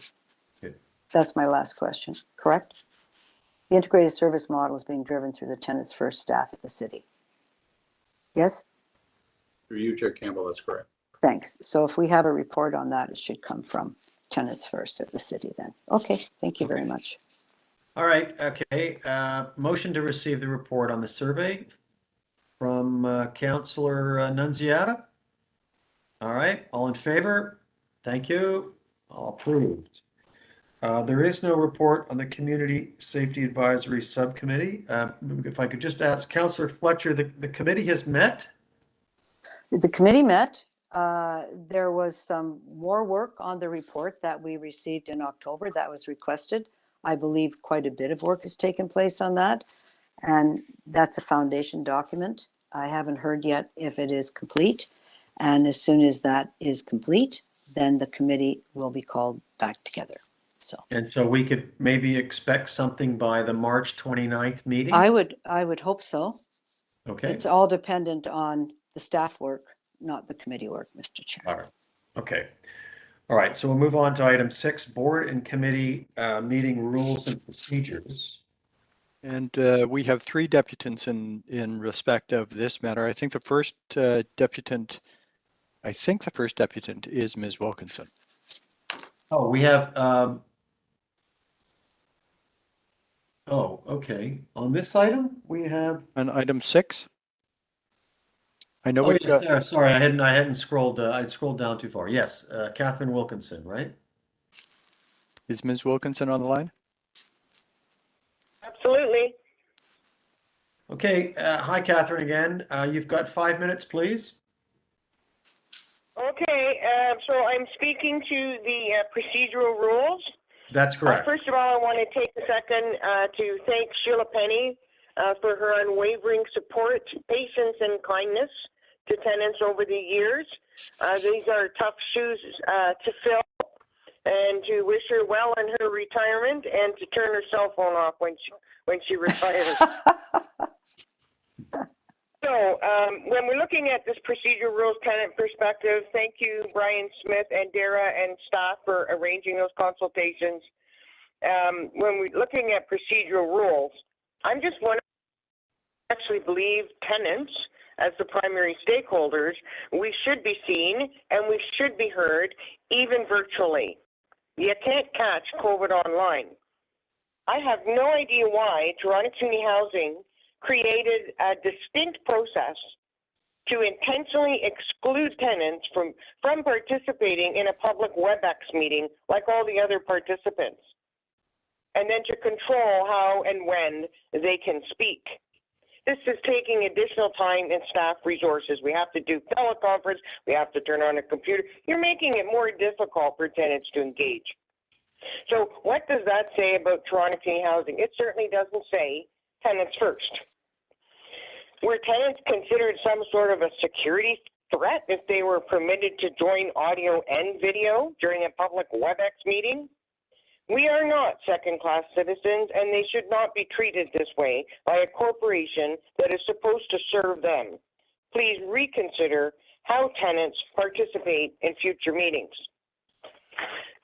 Good. That's my last question, correct? The integrated service model is being driven through the Tenants First staff at the city. Yes? Through you, Chair Campbell, that's correct. Thanks. So if we have a report on that, it should come from Tenants First at the city then. Okay, thank you very much. All right. Okay. Motion to receive the report on the survey from Councillor Nunziata. All right. All in favor? Thank you. All approved. There is no report on the Community Safety Advisory Subcommittee. If I could just ask Councillor Fletcher, the committee has met? The committee met. There was some more work on the report that we received in October that was requested. I believe quite a bit of work has taken place on that, and that's a foundation document. I haven't heard yet if it is complete, and as soon as that is complete, then the committee will be called back together. And so we could maybe expect something by the March 29th meeting? I would hope so. Okay. It's all dependent on the staff work, not the committee work, Mr. Chair. All right. Okay. All right. So we'll move on to item 6, board and committee meeting rules and procedures. And we have 3 deputants in respect of this matter. I think the first deputant is Ms. Wilkinson. Oh, we have, okay. On this item, we have. On item 6? I know Oh, yes, there. Sorry, I hadn't scrolled, I scrolled down too far. Yes, Catherine Wilkinson, right? Is Ms. Wilkinson on the line? Absolutely. Okay, hi, Catherine again. You've got 5 minutes, please. Okay, so I'm speaking to the procedural rules. That's correct. First of all, I want to take a second to thank Sheila Penny for her unwavering support, patience, and kindness to tenants over the years. These are tough shoes to fill, and to wish her well in her retirement and to turn her cell phone off when she retires. So when we're looking at this procedural rules tenant perspective, thank you, Brian Smith and Dara and staff for arranging those consultations. When we're looking at procedural rules, I'm just wondering if I actually believe tenants as the primary stakeholders, we should be seen and we should be heard even virtually. You can't catch COVID online. I have no idea why Toronto Community Housing created a distinct process to intentionally exclude tenants from participating in a public WebEx meeting like all the other participants, and then to control how and when they can speak. This is taking additional time and staff resources. We have to do teleconference, we have to turn on a computer. You're making it more difficult for tenants to engage. So what does that say about Toronto Community Housing? It certainly doesn't say tenants first. Were tenants considered some sort of a security threat if they were permitted to join audio and video during a public WebEx meeting? We are not second-class citizens, and they should not be treated this way by a corporation that is supposed to serve them. Please reconsider how tenants participate in future meetings.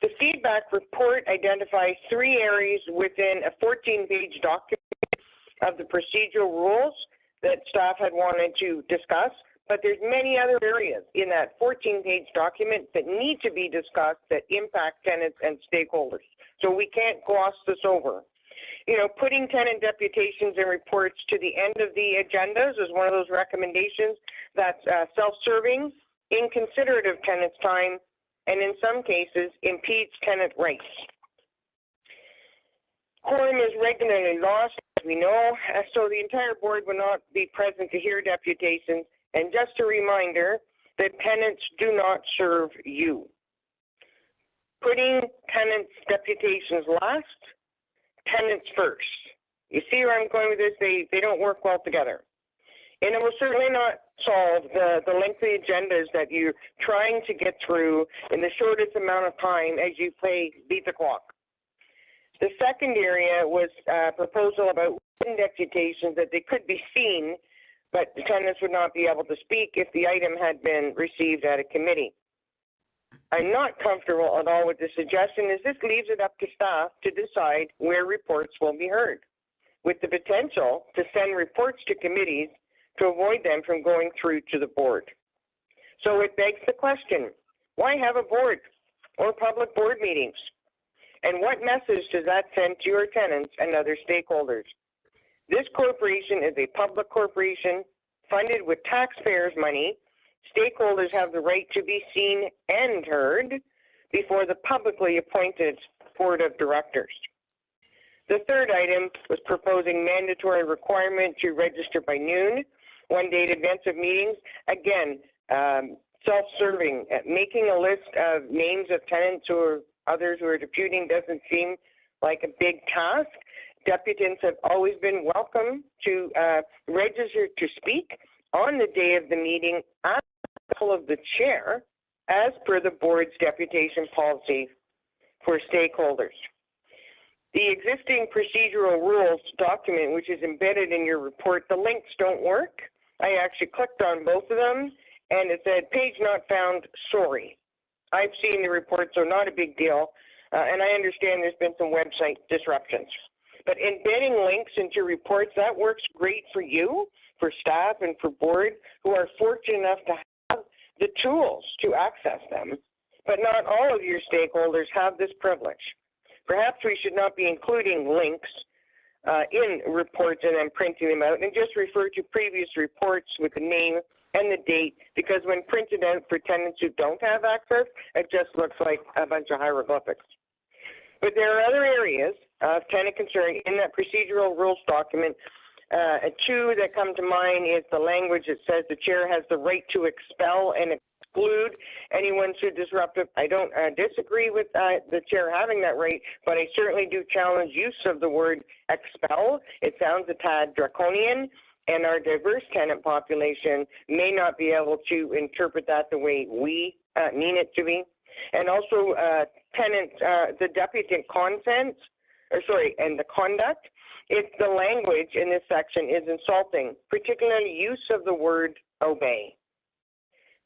The feedback report identifies 3 areas within a 14-page document of the procedural rules that staff had wanted to discuss, but there's many other areas in that 14-page document that need to be discussed that impact tenants and stakeholders. So we can't gloss this over. You know, putting tenant deputations and reports to the end of the agendas is one of those recommendations that's self-serving, inconsiderate of tenants' time, and in some cases impedes tenant rights. Quorum is regularly lost, as we know, so the entire board will not be present to hear deputations. And just a reminder that tenants do not serve you. Putting tenants' deputations last, tenants first. You see where I'm going with this? They don't work well together. And it will certainly not solve the lengthy agendas that you're trying to get through in the shortest amount of time as you beat the clock. The second area was a proposal about written deputations that they could be seen, but the tenants would not be able to speak if the item had been received at a committee. I'm not comfortable at all with the suggestion, as this leaves it up to staff to decide where reports will be heard, with the potential to send reports to committees to avoid them from going through to the board. So it begs the question, why have a board or public board meetings? And what message does that send to your tenants and other stakeholders? This corporation is a public corporation funded with taxpayers' money. Stakeholders have the right to be seen and heard before the publicly appointed board of directors. The third item was proposing mandatory requirement to register by noon, 1 day in advance of meetings. Again, self-serving, making a list of names of tenants or others who are deputing doesn't seem like a big task. Deputants have always been welcome to register to speak on the day of the meeting at the call of the chair, as per the board's deputation policy for stakeholders. The existing procedural rules document, which is embedded in your report, the links don't work. I actually clicked on both of them, and it said, page not found, sorry. I've seen the report, so not a big deal, and I understand there's been some website disruptions. But embedding links into reports, that works great for you, for staff, and for board who are fortunate enough to have the tools to access them. But not all of your stakeholders have this privilege. Perhaps we should not be including links in reports and then printing them out, and just refer to previous reports with the name and the date, because when printed out for tenants who don't have access, it just looks like a bunch of hieroglyphics. But there are other areas of tenant concern in that procedural rules document. Two that come to mind is the language that says the chair has the right to expel and exclude anyone who disruptive. I don't disagree with the chair having that right, but I certainly do challenge use of the word expel. It sounds a tad draconian, and our diverse tenant population may not be able to interpret that the way we mean it to be. And also tenant, the deputant consent, and the conduct. If the language in this section is insulting, particularly use of the word obey.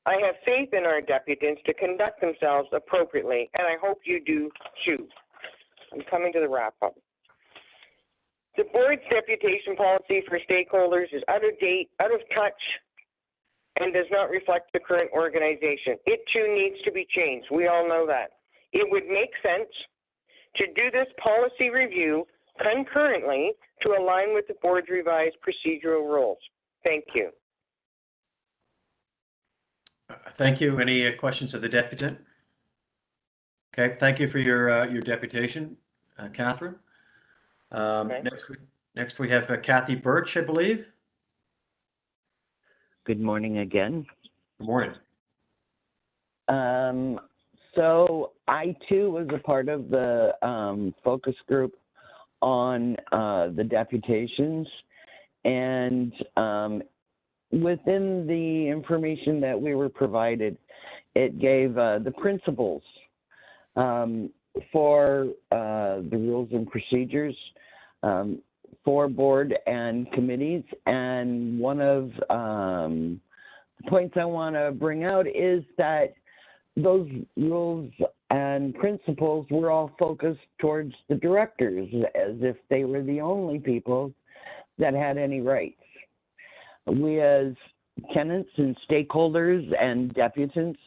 I have faith in our deputants to conduct themselves appropriately, and I hope you do too. I'm coming to the wrap up. The board's deputation policy for stakeholders is out of date, out of touch, and does not reflect the current organization. It too needs to be changed. We all know that. It would make sense to do this policy review concurrently to align with the board's revised procedural rules. Thank you. Thank you. Any questions of the deputant? Okay, thank you for your deputation, Catherine. Okay. Next we have Kathy Birch, I believe. Good morning again. Good morning. So I too was a part of the focus group on the deputations, and within the information that we were provided, it gave the principles for the rules and procedures for board and committees. And one of the points I want to bring out is that those rules and principles were all focused towards the directors, as if they were the only people that had any rights. We as tenants and stakeholders and deputants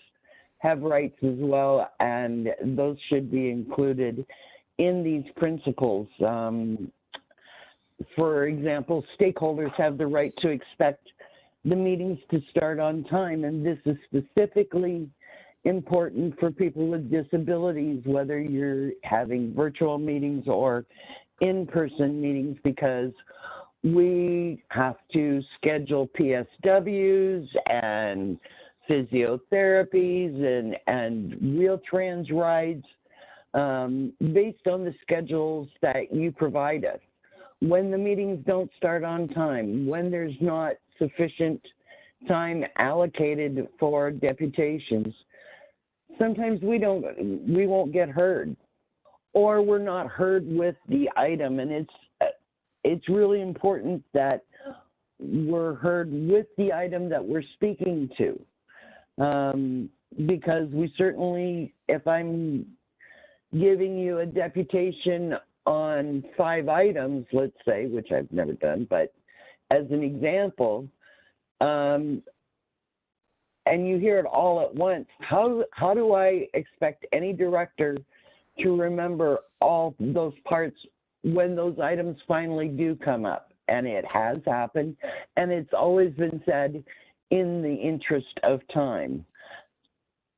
have rights as well, and those should be included in these principles. For example, stakeholders have the right to expect the meetings to start on time, and this is specifically important for people with disabilities, whether you're having virtual meetings or in-person meetings, because we have to schedule PSWs and physiotherapies and Wheel-Trans rides based on the schedules that you provide us. When the meetings don't start on time, when there's not sufficient time allocated for deputations, sometimes we won't get heard, or we're not heard with the item, and it's really important that we're heard with the item that we're speaking to, because we certainly, if I'm giving you a deputation on 5 items, let's say, which I've never done, but as an example, and you hear it all at once, how do I expect any director to remember all those parts when those items finally do come up? And it has happened, and it's always been said in the interest of time,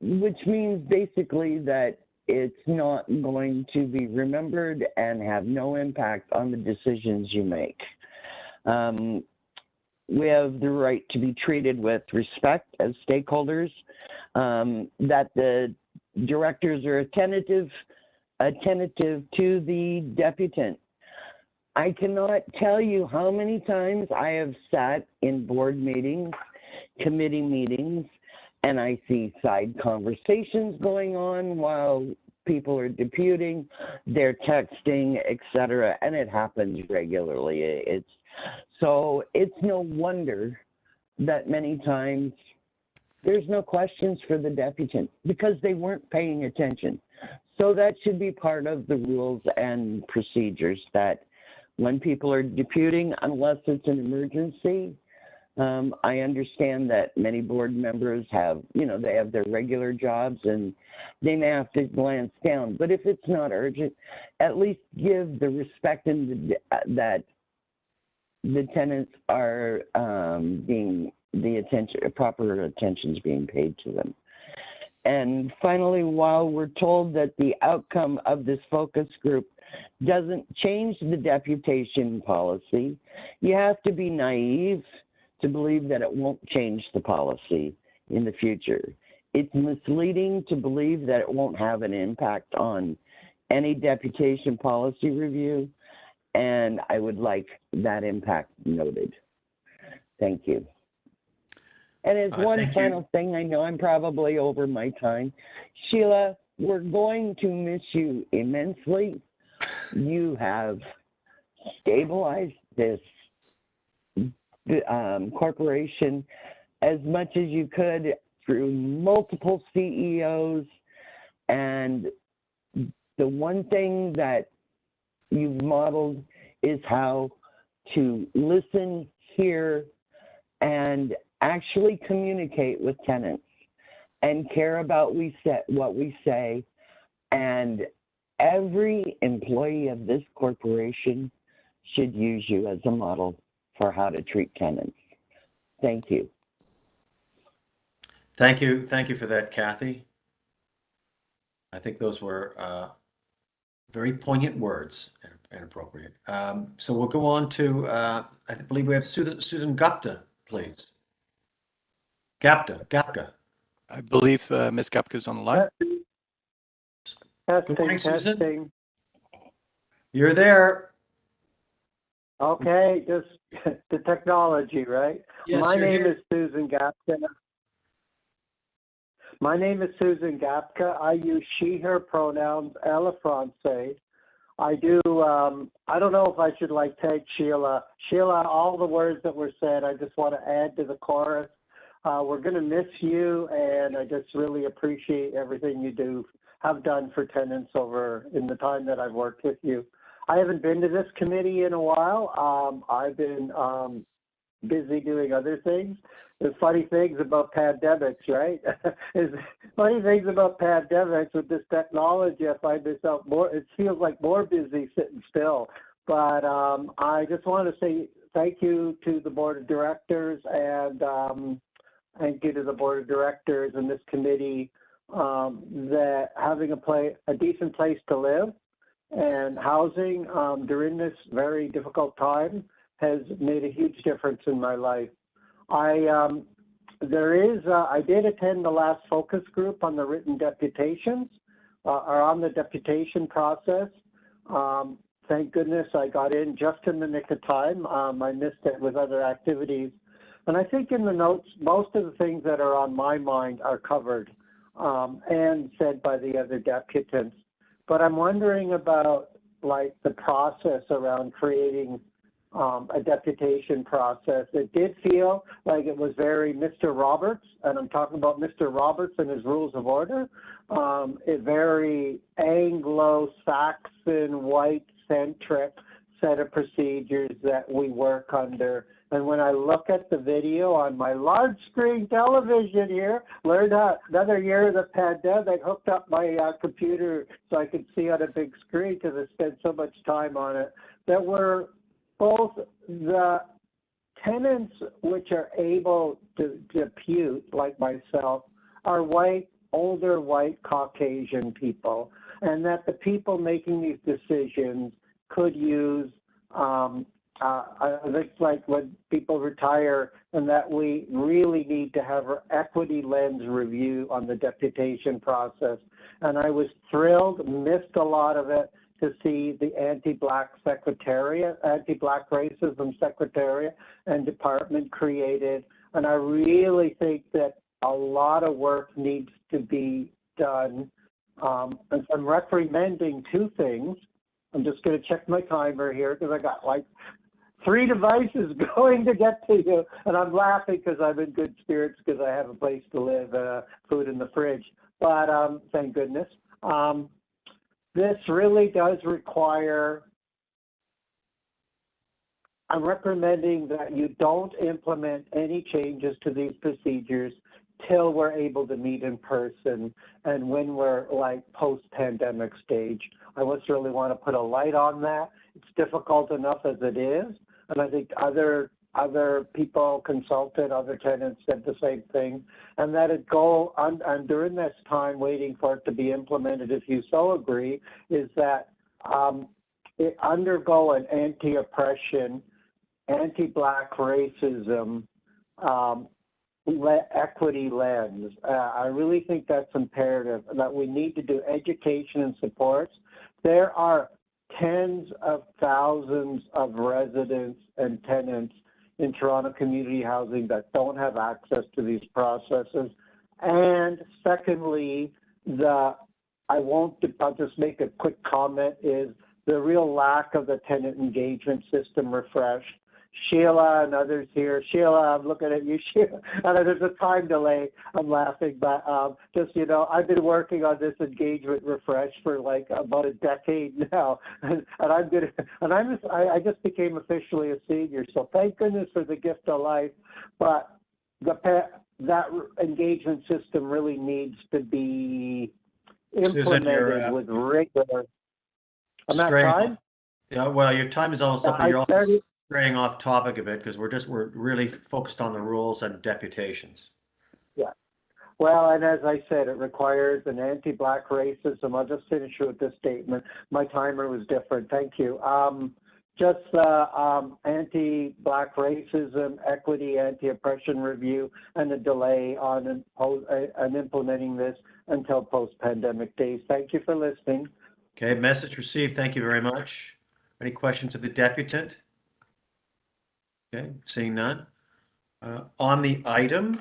which means basically that it's not going to be remembered and have no impact on the decisions you make. We have the right to be treated with respect as stakeholders, that the directors are attentive to the deputant. I cannot tell you how many times I have sat in board meetings, committee meetings, and I see side conversations going on while people are deputing, they're texting, etc., and it happens regularly. So it's no wonder that many times there's no questions for the deputant because they weren't paying attention. So that should be part of the rules and procedures, that when people are deputing, unless it's an emergency, I understand that many board members have, they have their regular jobs and they may have to glance down. But if it's not urgent, at least give the respect and that the tenants are being proper attention is being paid to them. And finally, while we're told that the outcome of this focus group doesn't change the deputation policy, you have to be naive to believe that it won't change the policy in the future. It's misleading to believe that it won't have an impact on any deputation policy review, and I would like that impact noted. Thank you. And as one final thing, I know I'm probably over my time. Sheila, we're going to miss you immensely. You have stabilized this corporation as much as you could through multiple CEOs, and the one thing that you've modeled is how to listen, hear, and actually communicate with tenants and care about what we say. And every employee of this corporation should use you as a model for how to treat tenants. Thank you. Thank you for that, Kathy. I think those were very poignant words and appropriate. So we'll go on to, I believe we have Susan Gupta, please. Gapka. I believe Ms. Gapka is on the line. Good morning, Susan. You're there. Okay, just the technology, right? Yes, My you're name here. is Susan Gapka. My name is Susan Gapka. I use she, her pronouns, elle français. I do, I don't know if I should like tag Sheila. Sheila, all the words that were said, I just want to add to the chorus. We're going to miss you, and I just really appreciate everything you have done for tenants over in the time that I've worked with you. I haven't been to this committee in a while. I've been busy doing other things. There's funny things about pandemics, right? There's funny things about pandemics with this technology. I find myself it feels like more busy sitting still. But I just want to say thank you to the board of directors and thank you to the board of directors and this committee that having a decent place to live and housing during this very difficult time has made a huge difference in my life. I did attend the last focus group on the written deputations or on the deputation process. Thank goodness I got in just in the nick of time. I missed it with other activities. And I think in the notes, most of the things that are on my mind are covered and said by the other deputants. But I'm wondering about like the process around creating a deputation process. It did feel like it was very Mr. Roberts, and I'm talking about Mr. Roberts and his rules of order, a very Anglo-Saxon, white-centric set of procedures that we work under. And when I look at the video on my large screen television here, learned how another year of the pandemic, hooked up my computer so I could see on a big screen because I spent so much time on it, that were both the tenants which are able to depute, like myself, are white, older white Caucasian people, and that the people making these decisions could use it's like when people retire, and that we really need to have an equity lens review on the deputation process. And I was thrilled, missed a lot of it, to see the anti-Black secretariat, anti-Black racism secretariat and department created. And I really think that a lot of work needs to be done. And I'm recommending two things. I'm just going to check my timer here because I got like 3 devices going to get to you. And I'm laughing because I'm in good spirits because I have a place to live, food in the fridge. But thank goodness. This really does require, I'm recommending that you don't implement any changes to these procedures till we're able to meet in person and when we're like post-pandemic stage. I just really want to put a light on that. It's difficult enough as it is. And I think other people consulted, other tenants said the same thing, and that it go on, and during this time waiting for it to be implemented, if you so agree, is that it undergo an anti-oppression, anti-Black racism, equity lens. I really think that's imperative, that we need to do education and supports. There are tens of thousands of residents and tenants in Toronto community housing that don't have access to these processes. And secondly, I'll just make a quick comment, is the real lack of the tenant engagement system refreshed. Sheila and others here. Sheila, I'm looking at you, Sheila. There's a time delay. I'm laughing, but just, you know, I've been working on this engagement refresh for like about a decade now, and I just became officially a senior. So thank goodness for the gift of life, but that engagement system really needs to be implemented with rigor. I'm at time. Yeah, well, your time is almost up, but you're also straying off topic a bit because we're really focused on the rules and deputations. Yeah. Well, and as I said, it requires an anti-Black racism. I'll just finish with this statement. My timer was different. Thank you. Just anti-Black racism, equity, anti-oppression review, and a delay on implementing this until post-pandemic days. Thank you for listening. Okay, message received. Thank you very much. Any questions of the deputant? Okay, seeing none. On the item,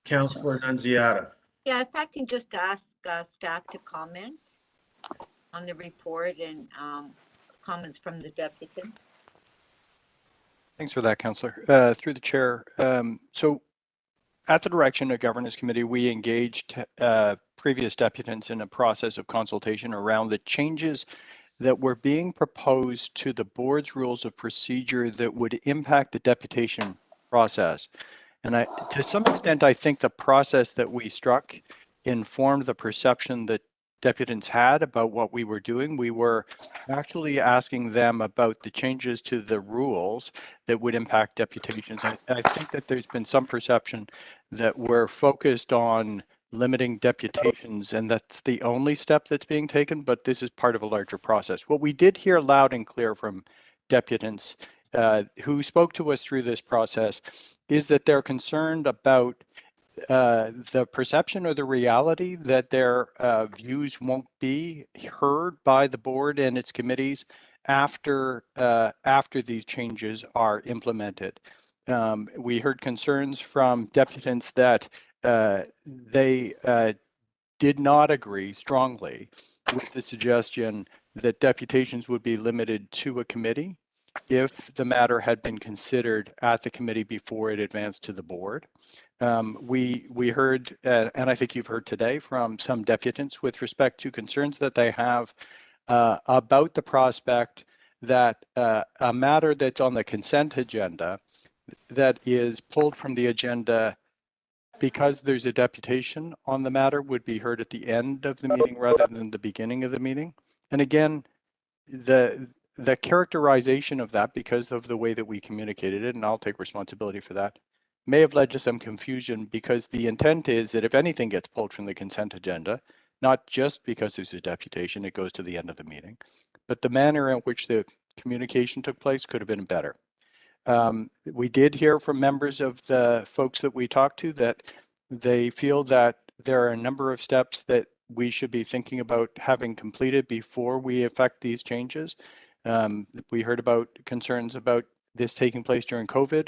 Councillor Nunziata. Yeah, if I can just ask staff to comment on the report and comments from the deputants. Thanks for that, Councillor. Through the chair. So at the direction of Governance Committee, we engaged previous deputants in a process of consultation around the changes that were being proposed to the board's rules of procedure that would impact the deputation process. And to some extent, I think the process that we struck informed the perception that deputants had about what we were doing. We were actually asking them about the changes to the rules that would impact deputations. I think that there's been some perception that we're focused on limiting deputations, and that's the only step that's being taken, but this is part of a larger process. What we did hear loud and clear from deputants who spoke to us through this process is that they're concerned about the perception or the reality that their views won't be heard by the board and its committees after these changes are implemented. We heard concerns from deputants that they did not agree strongly with the suggestion that deputations would be limited to a committee if the matter had been considered at the committee before it advanced to the board. We heard, and I think you've heard today from some deputants with respect to concerns that they have about the prospect that a matter that's on the consent agenda that is pulled from the agenda because there's a deputation on the matter would be heard at the end of the meeting rather than the beginning of the meeting. And again, the characterization of that, because of the way that we communicated it, and I'll take responsibility for that, may have led to some confusion, because the intent is that if anything gets pulled from the consent agenda, not just because there's a deputation, it goes to the end of the meeting, but the manner in which the communication took place could have been better. We did hear from members of the folks that we talked to that they feel that there are a number of steps that we should be thinking about having completed before we effect these changes. We heard about concerns about this taking place during COVID,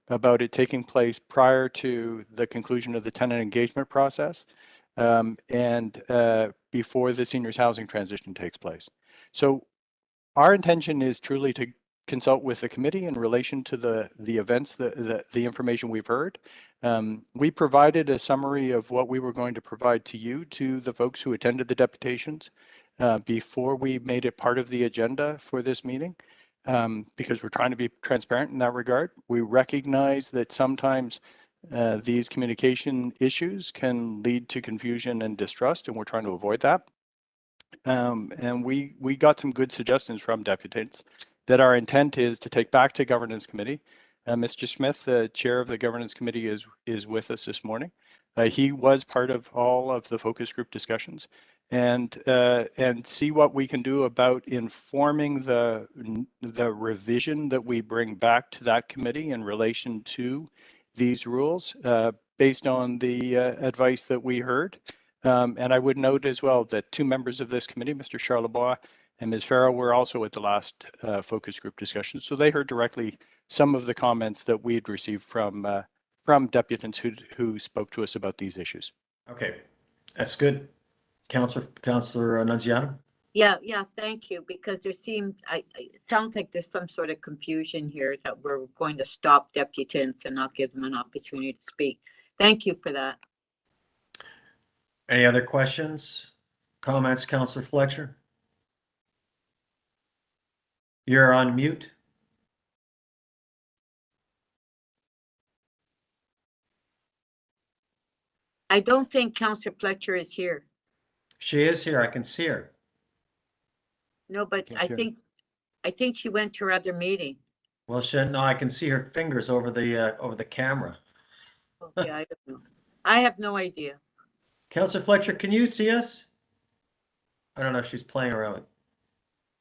about it taking place prior to the conclusion of the tenant engagement process, and before the seniors housing transition takes place. So our intention is truly to consult with the committee in relation to the events, the information we've heard. We provided a summary of what we were going to provide to you, to the folks who attended the deputations, before we made it part of the agenda for this meeting, because we're trying to be transparent in that regard. We recognize that sometimes these communication issues can lead to confusion and distrust, and we're trying to avoid that. And we got some good suggestions from deputants that our intent is to take back to Governance Committee. Mr. Smith, the chair of the Governance Committee, is with us this morning. He was part of all of the focus group discussions, and see what we can do about informing the revision that we bring back to that committee in relation to these rules, based on the advice that we heard. And I would note as well that two members of this committee, Mr. Charlebois and Ms. Farrell, were also at the last focus group discussion. So they heard directly some of the comments that we had received from deputants who spoke to us about these issues. Okay, that's good. Councillor Nunziata? Yeah, thank you, because there seemed, it sounds like there's some sort of confusion here that we're going to stop deputants and not give them an opportunity to speak. Thank you for that. Any other questions, comments, Councillor Fletcher? You're on mute. I don't think Councillor Fletcher is here. She is here. I can see her. No, but I think she went to her other meeting. Well, no, I can see her fingers over the camera. Okay, I don't know. I have no idea. Councillor Fletcher, can you see us? I don't know if she's playing around.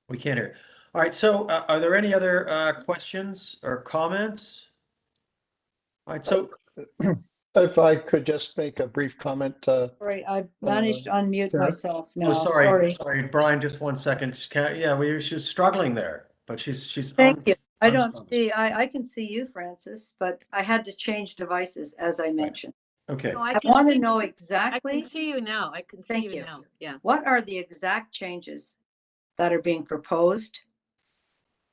We can't hear. All right, so are there any other questions or comments? All right, so if I could just make a brief comment. Sorry, I've managed to unmute Sarah? myself now. oh, sorry, Brian, just 1 second. Yeah, she was struggling there, but she's Thank you. I don't see, I can see you, Francis, but I had to change devices, as I mentioned. Okay, No, I can want to see- know I exactly, can see you now. I can see Thank you you. now. Yeah. what are the exact changes that are being proposed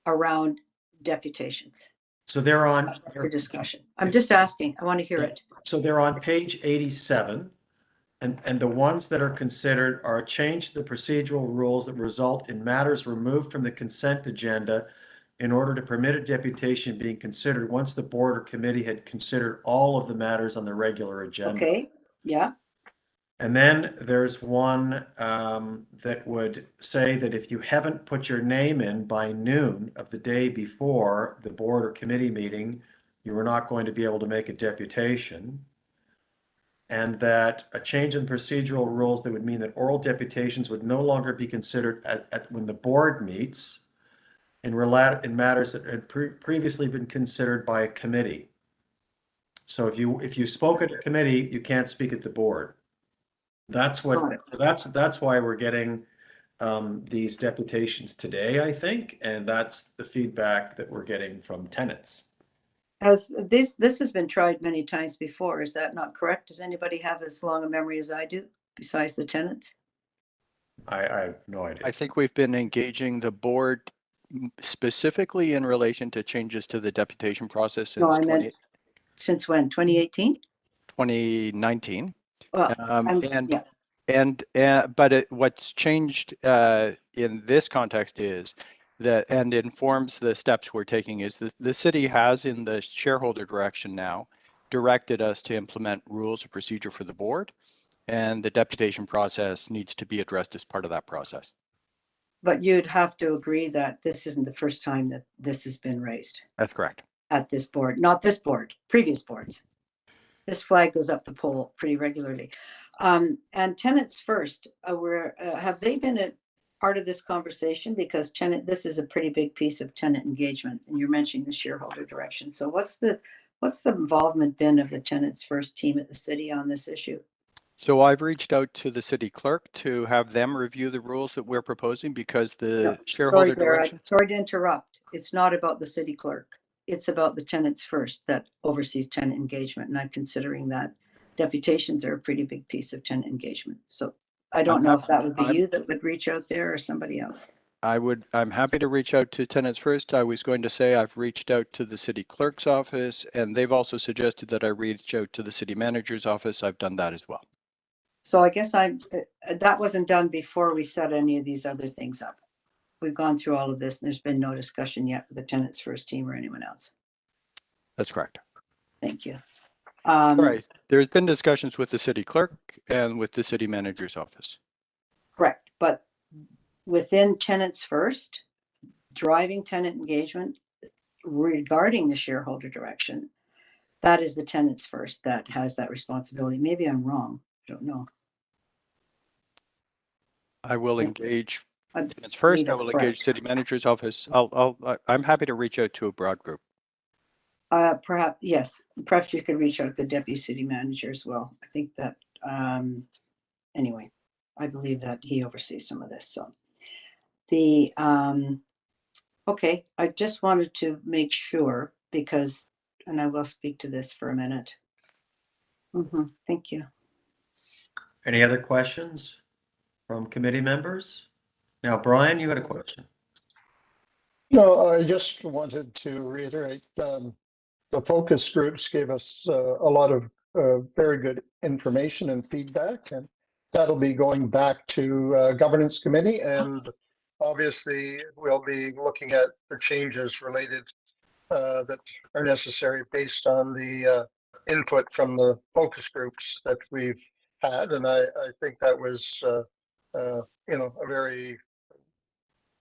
around deputations so they're on, for discussion? I'm just asking, I want to hear Yeah. it. so they're on page 87. And the ones that are considered are a change to the procedural rules that result in matters removed from the consent agenda in order to permit a deputation being considered once the board or committee had considered all of the matters on the regular agenda. Okay, yeah, And then there's one that would say that if you haven't put your name in by noon of the day before the board or committee meeting, you are not going to be able to make a deputation. And that a change in procedural rules that would mean that oral deputations would no longer be considered when the board meets in matters that had previously been considered by a committee. So if you spoke at a committee, you can't speak at the board. That's why we're getting these deputations today, I think, and that's the feedback that we're getting from tenants. this has been tried many times before, is that not correct? Does anybody have as long a memory as I do, besides the tenants? I have no idea. I think we've been engaging the board specifically in relation to changes to the deputation process No, since I meant, since when, 2018? 2019. Well, But what's changed in this context is that, and informs the steps we're taking, is that the city has, in the shareholder direction now, directed us to implement rules of procedure for the board, and the deputation process needs to be addressed as part of that process. But you'd have to agree that this isn't the first time that this has been raised That's correct. at this board, not this board, previous boards. This flag goes up the pole pretty regularly. And tenants first, have they been a part of this conversation? Because this is a pretty big piece of tenant engagement, and you're mentioning the shareholder direction. So what's the involvement been of the tenants first team at the city on this issue? So I've reached out to the city clerk to have them review the rules that we're proposing, because the shareholder direction. Sorry to interrupt. It's not about the city clerk. It's about the tenants first that oversees tenant engagement. And I'm considering that deputations are a pretty big piece of tenant engagement. So I don't know if that would be you that would reach out there or somebody else. I'm happy to reach out to tenants first. I was going to say I've reached out to the city clerk's office, and they've also suggested that I reach out to the city manager's office. I've done that as well. So I guess that wasn't done before we set any of these other things up. We've gone through all of this and there's been no discussion yet with the tenants first team or anyone else. That's correct. Thank you. Right. There's been discussions with the city clerk and with the city manager's office. Correct. But within tenants first, driving tenant engagement regarding the shareholder direction, that is the tenants first that has that responsibility. Maybe I'm wrong. I don't know. I will engage tenants first. I will engage city manager's office. I'm happy to reach out to a broad group. Perhaps, yes. Perhaps you could reach out to the deputy city manager as well. I think that, anyway, I believe that he oversees some of this. So okay, I just wanted to make sure because, and I will speak to this for a minute. Thank you. Any other questions from committee members? Now, Brian, you had a question. No, I just wanted to reiterate, the focus groups gave us a lot of very good information and feedback, and that'll be going back to governance committee, and obviously we'll be looking at the changes related that are necessary based on the input from the focus groups that we've had, and I think that was a very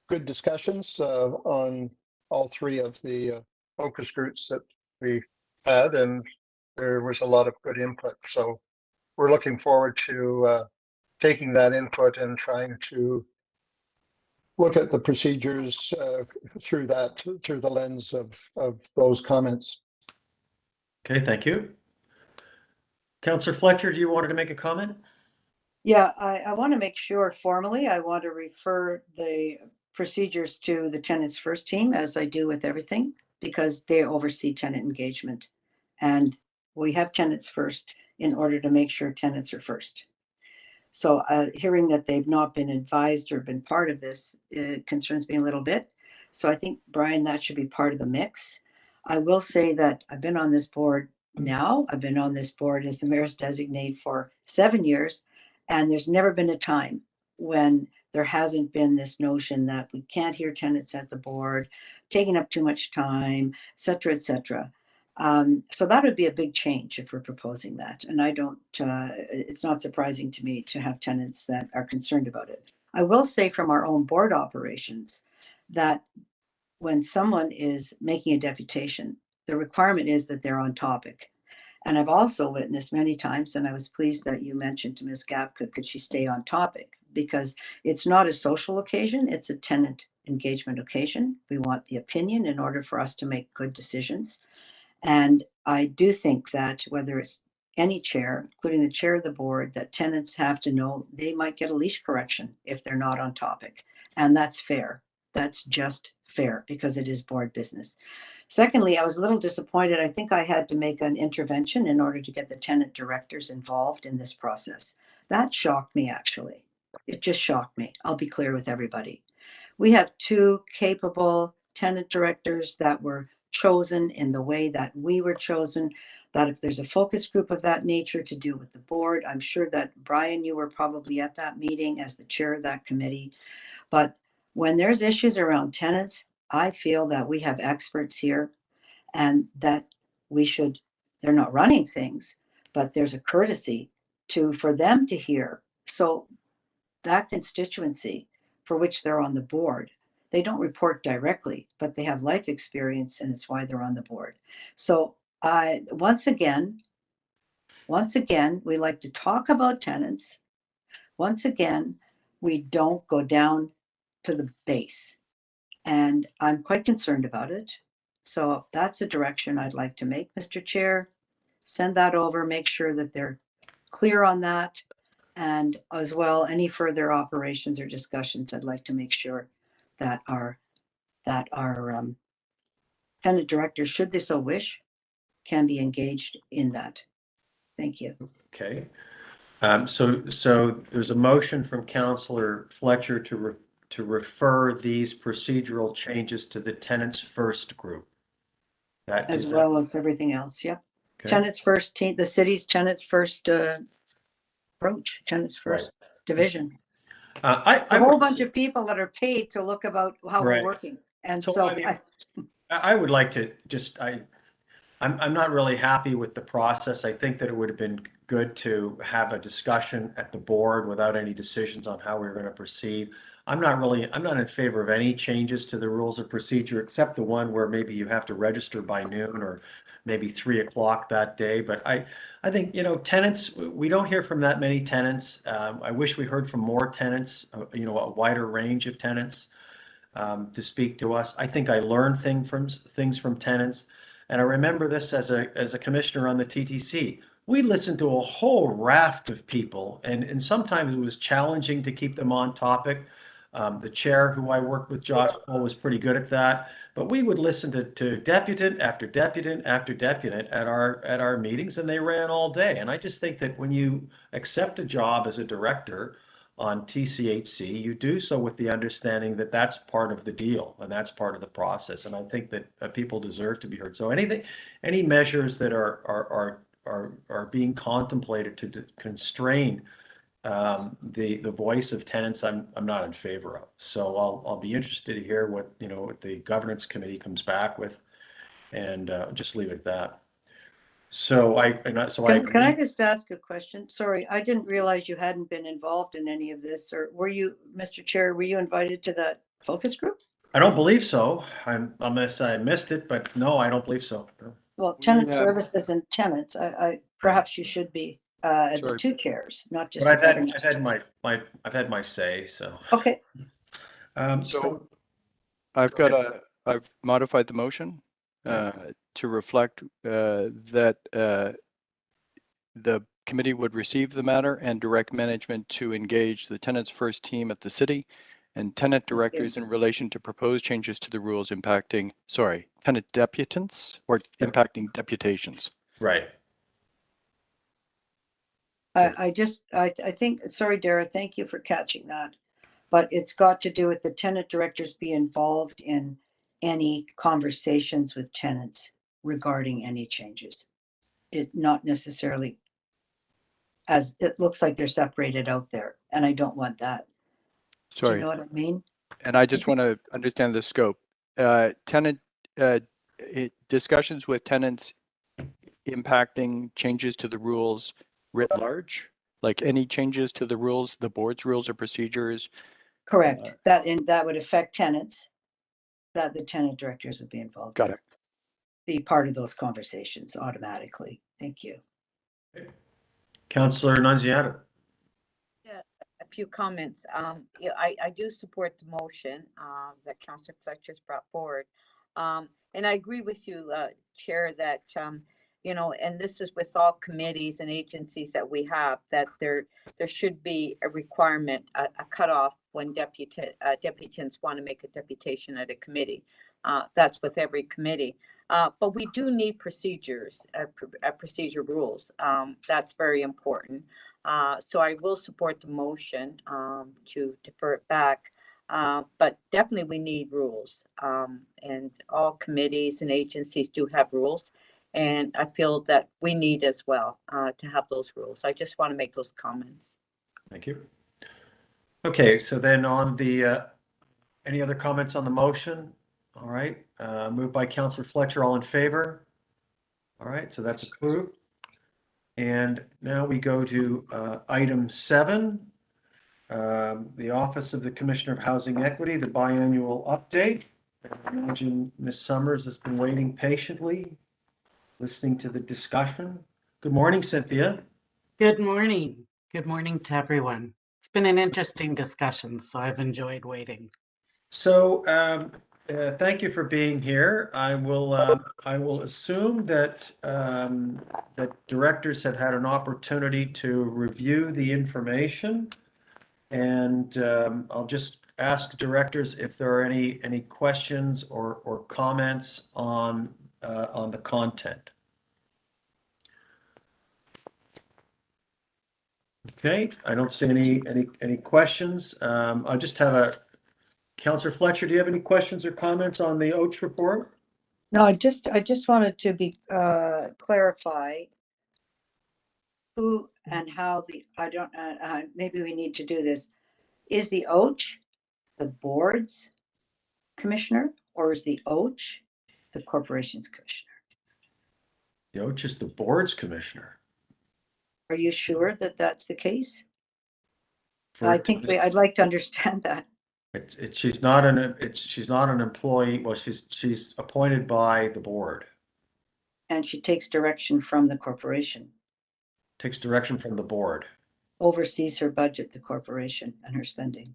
good discussions on all three of the focus groups that we had, and there was a lot of good input. So we're looking forward to taking that input and trying to look at the procedures through the lens of those comments. Okay, thank you. Councillor Fletcher, do you want to make a comment? Yeah, I want to make sure formally, I want to refer the procedures to the tenants first team, as I do with everything, because they oversee tenant engagement. And we have tenants first in order to make sure tenants are first. So hearing that they've not been advised or been part of this concerns me a little bit. So I think, Brian, that should be part of the mix. I will say that I've been on this board now. I've been on this board as the mayor's designate for 7 years, and there's never been a time when there hasn't been this notion that we can't hear tenants at the board, taking up too much time, et cetera, et cetera. So that would be a big change if we're proposing that. And I don't, it's not surprising to me to have tenants that are concerned about it. I will say from our own board operations that when someone is making a deputation, the requirement is that they're on topic. And I've also witnessed many times, and I was pleased that you mentioned to Ms. Gapka, could she stay on topic? Because it's not a social occasion, it's a tenant engagement occasion. We want the opinion in order for us to make good decisions. And I do think that whether it's any chair, including the chair of the board, that tenants have to know they might get a leash correction if they're not on topic. And that's fair. That's just fair because it is board business. Secondly, I was a little disappointed. I think I had to make an intervention in order to get the tenant directors involved in this process. That shocked me, actually. It just shocked me. I'll be clear with everybody. We have 2 capable tenant directors that were chosen in the way that we were chosen, that if there's a focus group of that nature to do with the board, I'm sure that Brian, you were probably at that meeting as the chair of that committee. But when there's issues around tenants, I feel that we have experts here and that we should, they're not running things, but there's a courtesy for them to hear. So that constituency for which they're on the board, they don't report directly, but they have life experience and it's why they're on the board. So once again, we like to talk about tenants. Once again, we don't go down to the base. And I'm quite concerned about it. So that's a direction I'd like to make, Mr. Chair. Send that over, make sure that they're clear on that. And as well, any further operations or discussions, I'd like to make sure that our tenant directors, should they so wish, can be engaged in that. Thank you. Okay. So there's a motion from Councillor Fletcher to refer these procedural changes to the tenants first group. As well as everything else, yep. Okay. Tenants first team, the city's tenants first approach, tenants first division. A whole bunch of people that are paid to look about how we're working. And so I would like to just, I'm not really happy with the process. I think that it would have been good to have a discussion at the board without any decisions on how we're going to proceed. I'm not in favor of any changes to the rules of procedure, except the one where maybe you have to register by noon or maybe 3 o'clock that day. But I think, tenants, we don't hear from that many tenants. I wish we heard from more tenants, a wider range of tenants to speak to us. I think I learned things from tenants. And I remember this as a commissioner on the TTC. We listened to a whole raft of people, and sometimes it was challenging to keep them on topic. The chair, who I worked with, Josh Cole, was pretty good at that. But we would listen to deputant after deputant after deputant at our meetings, and they ran all day. And I just think that when you accept a job as a director on TCHC, you do so with the understanding that that's part of the deal and that's part of the process. And I think that people deserve to be heard. So any measures that are being contemplated to constrain the voice of tenants, I'm not in favor of. So I'll be interested to hear what the governance committee comes back with, and just leave it at that. So Can I just ask a question? Sorry, I didn't realize you hadn't been involved in any of this, or were you, Mr. Chair, were you invited to that focus group? I don't believe so. Unless I missed it, but no, I don't believe so. No. Well, tenant services and tenants, perhaps you should be the 2 chairs, not just. But I've had my say. So okay. So I've modified the motion to reflect that the committee would receive the matter and direct management to engage the tenants first team at the city and tenant Thank you. directors in relation to proposed changes to the rules impacting, tenant deputants or impacting deputations. Right. I think, sorry, Dara, thank you for catching that. But it's got to do with the tenant directors be involved in any conversations with tenants regarding any changes. It not necessarily, as it looks like they're separated out there, and I don't want that. Do you Sorry, know what I mean? and I just want to understand the scope. Tenant discussions with tenants impacting changes to the rules writ large, like any changes to the rules, the board's rules or procedures. Correct. That would affect tenants, that the tenant directors would be involved. Got it. Be part of those conversations automatically. Thank you. Councillor Nunziata. Yeah, a few comments. Yeah, I do support the motion that Councillor Fletcher's brought forward. And I agree with you, Chair, that, you know, and this is with all committees and agencies that we have, that there should be a requirement, a cutoff when deputants want to make a deputation at a committee. That's with every committee. But we do need procedures, procedure rules. That's very important. So I will support the motion to defer it back. But definitely we need rules. And all committees and agencies do have rules. And I feel that we need as well to have those rules. I just want to make those comments. Thank you. Okay, so then on the, any other comments on the motion? All right, moved by Councillor Fletcher, all in favor? All right, so that's approved. And now we go to item 7, the Office of the Commissioner of Housing Equity, the biannual update. I imagine Ms. Summers has been waiting patiently, listening to the discussion. Good morning, Cynthia. Good morning. Good morning to everyone. It's been an interesting discussion, so I've enjoyed waiting. So thank you for being here. I will assume that that directors have had an opportunity to review the information, and I'll just ask directors if there are any questions or comments on the content. Okay, I don't see any questions. I just have Councillor Fletcher, do you have any questions or comments on the OACH report? No, I just wanted to be clarify who and how I don't maybe we need to do this. Is the OACH the board's commissioner, or is the OACH the corporation's commissioner? The OACH is the board's commissioner. Are you sure that that's the case? I'd like to understand that. She's not an employee. Well, she's appointed by the board. And she takes direction from the corporation. Takes direction from the board. Oversees her budget, the corporation, and her spending.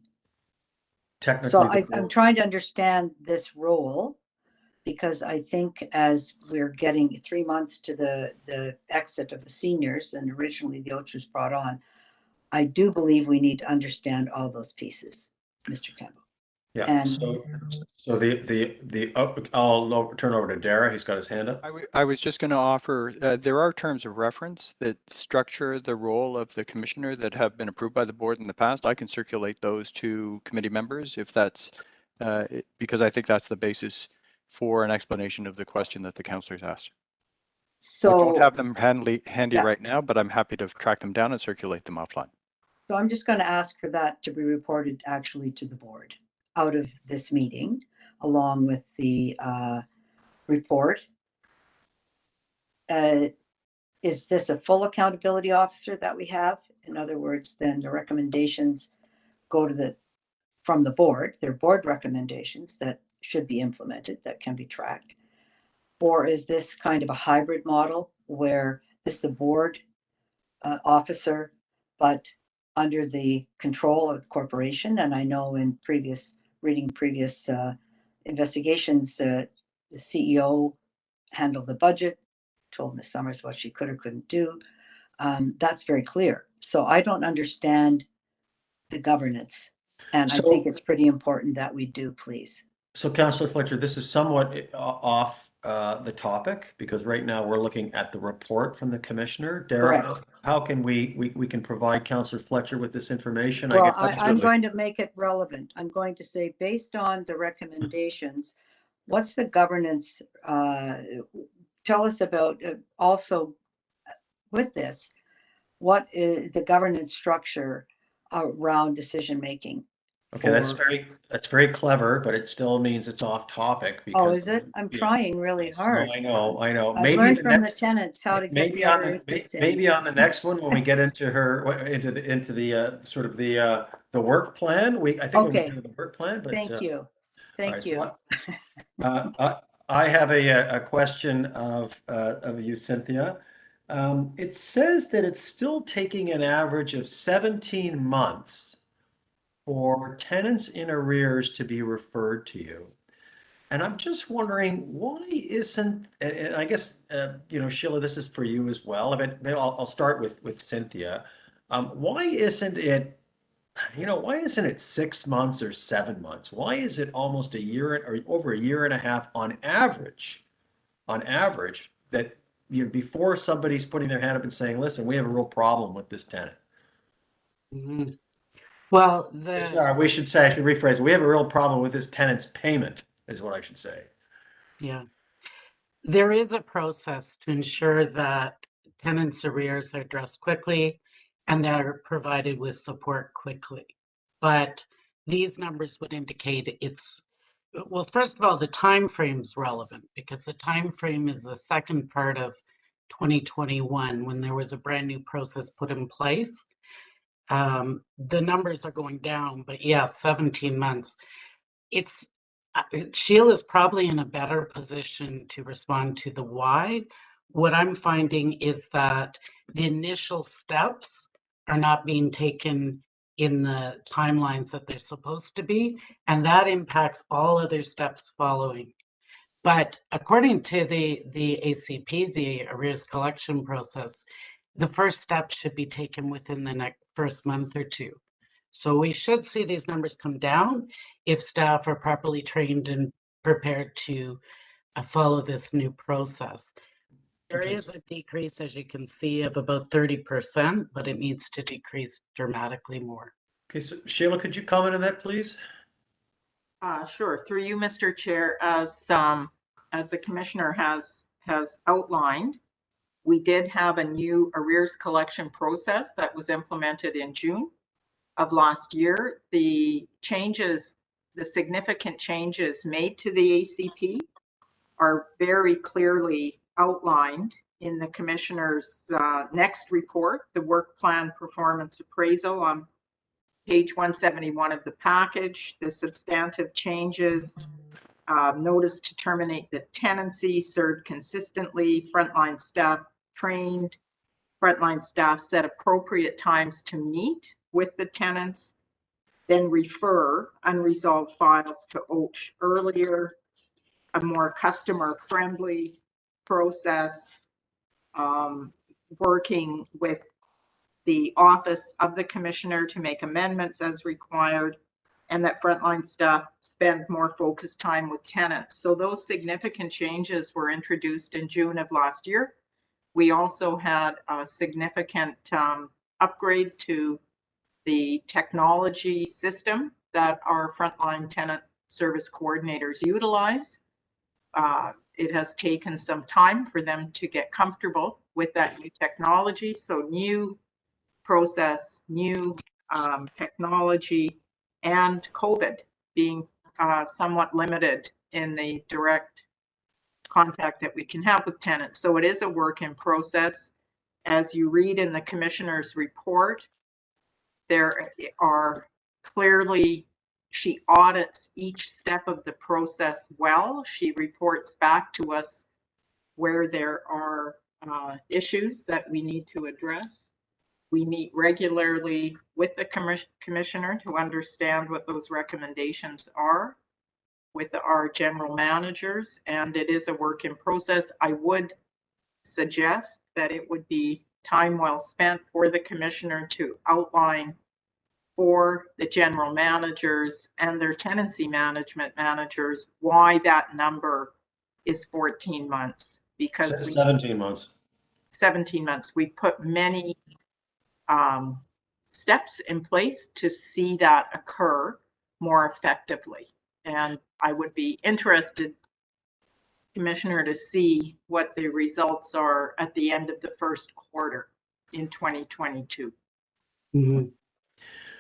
Technically, so I'm trying to understand this role, because I think as we're getting 3 months to the exit of the seniors, and originally the OACH was brought on, I do believe we need to understand all those pieces, Mr. Campbell. Yeah. And so I'll turn over to Dara. He's got his hand up. I was just going to offer, there are terms of reference that structure the role of the commissioner that have been approved by the board in the past. I can circulate those to committee members if that's, because I think that's the basis for an explanation of the question that the councillors asked. So I don't have them handy right now, but I'm happy to track them down and circulate them offline. So I'm just going to ask for that to be reported actually to the board out of this meeting, along with the report. Is this a full accountability officer that we have? In other words, then the recommendations go to from the board, they're board recommendations that should be implemented, that can be tracked. Or is this kind of a hybrid model where this is a board officer, but under the control of the corporation? And I know in reading previous investigations, the CEO handled the budget, told Ms. Summers what she could or couldn't do. That's very clear. So I don't understand the governance And I So- think it's pretty important that we do, please. So Councillor Fletcher, this is somewhat off the topic because right now we're looking at the report from the commissioner. Dara, Correct. how can we can provide Councillor Fletcher with this information? Well, guess. I'm going to make it relevant. I'm going to say, based on the recommendations, what's the governance? Tell us about also with this, what is the governance structure around decision making? Okay, that's very clever, but it still means it's off topic because. Oh, is it? I'm trying really hard. No, I know. I've Maybe learned the from the next, tenants how to get maybe the on other the, inputs in. maybe on the next one, when we get into into the sort of the work plan, I think Okay. we'll do the work plan, but. Thank you. Thank you. I have a question of you, Cynthia. It says that it's still taking an average of 17 months for tenants in arrears to be referred to you. And I'm just wondering, why isn't, and I guess, Sheila, this is for you as well. Maybe I'll start with Cynthia. Why isn't it, why isn't it 6 months or 7 months? Why is it almost a year or over a year and a half on average, that before somebody's putting their hand up and saying, listen, we have a real problem with this tenant? Mm-hmm. Well, we should say, I should rephrase, we have a real problem with this tenant's payment, is what I should say. yeah, there is a process to ensure that tenants' arrears are addressed quickly and they're provided with support quickly. But these numbers would indicate well, first of all, the time frame is relevant because the time frame is the second part of 2021 when there was a brand new process put in place. The numbers are going down, but yeah, 17 months. Sheila's probably in a better position to respond to the why. What I'm finding is that the initial steps are not being taken in the timelines that they're supposed to be, and that impacts all other steps following. But according to the ACP, the arrears collection process, the first step should be taken within the first month or two. So we should see these numbers come down if staff are properly trained and prepared to follow this new process. There is a decrease, as you can see, of about 30%, but it needs to decrease dramatically more. Okay, so Sheila, could you comment on that, please? Sure. Through you, Mr. Chair, as the commissioner has outlined, we did have a new arrears collection process that was implemented in June of last year. The significant changes made to the ACP are very clearly outlined in the commissioner's next report, the work plan performance appraisal on page 171 of the package. The substantive changes, notice to terminate the tenancy, served consistently, frontline staff trained, frontline staff set appropriate times to meet with the tenants, then refer unresolved files to OACH earlier, a more customer-friendly process, working with the office of the commissioner to make amendments as required, and that frontline staff spend more focused time with tenants. So those significant changes were introduced in June of last year. We also had a significant upgrade to the technology system that our frontline tenant service coordinators utilize. It has taken some time for them to get comfortable with that new technology. So new process, new technology, and COVID being somewhat limited in the direct contact that we can have with tenants. So it is a work in process. As you read in the commissioner's report, there are clearly, she audits each step of the process well. She reports back to us where there are issues that we need to address. We meet regularly with the commissioner to understand what those recommendations are with our general managers, and it is a work in process. I would suggest that it would be time well spent for the commissioner to outline for the general managers and their tenancy management managers why that number is 14 months. Because 17 months. 17 months. We put many steps in place to see that occur more effectively. And I would be interested, Commissioner, to see what the results are at the end of the first quarter in 2022. Mhm.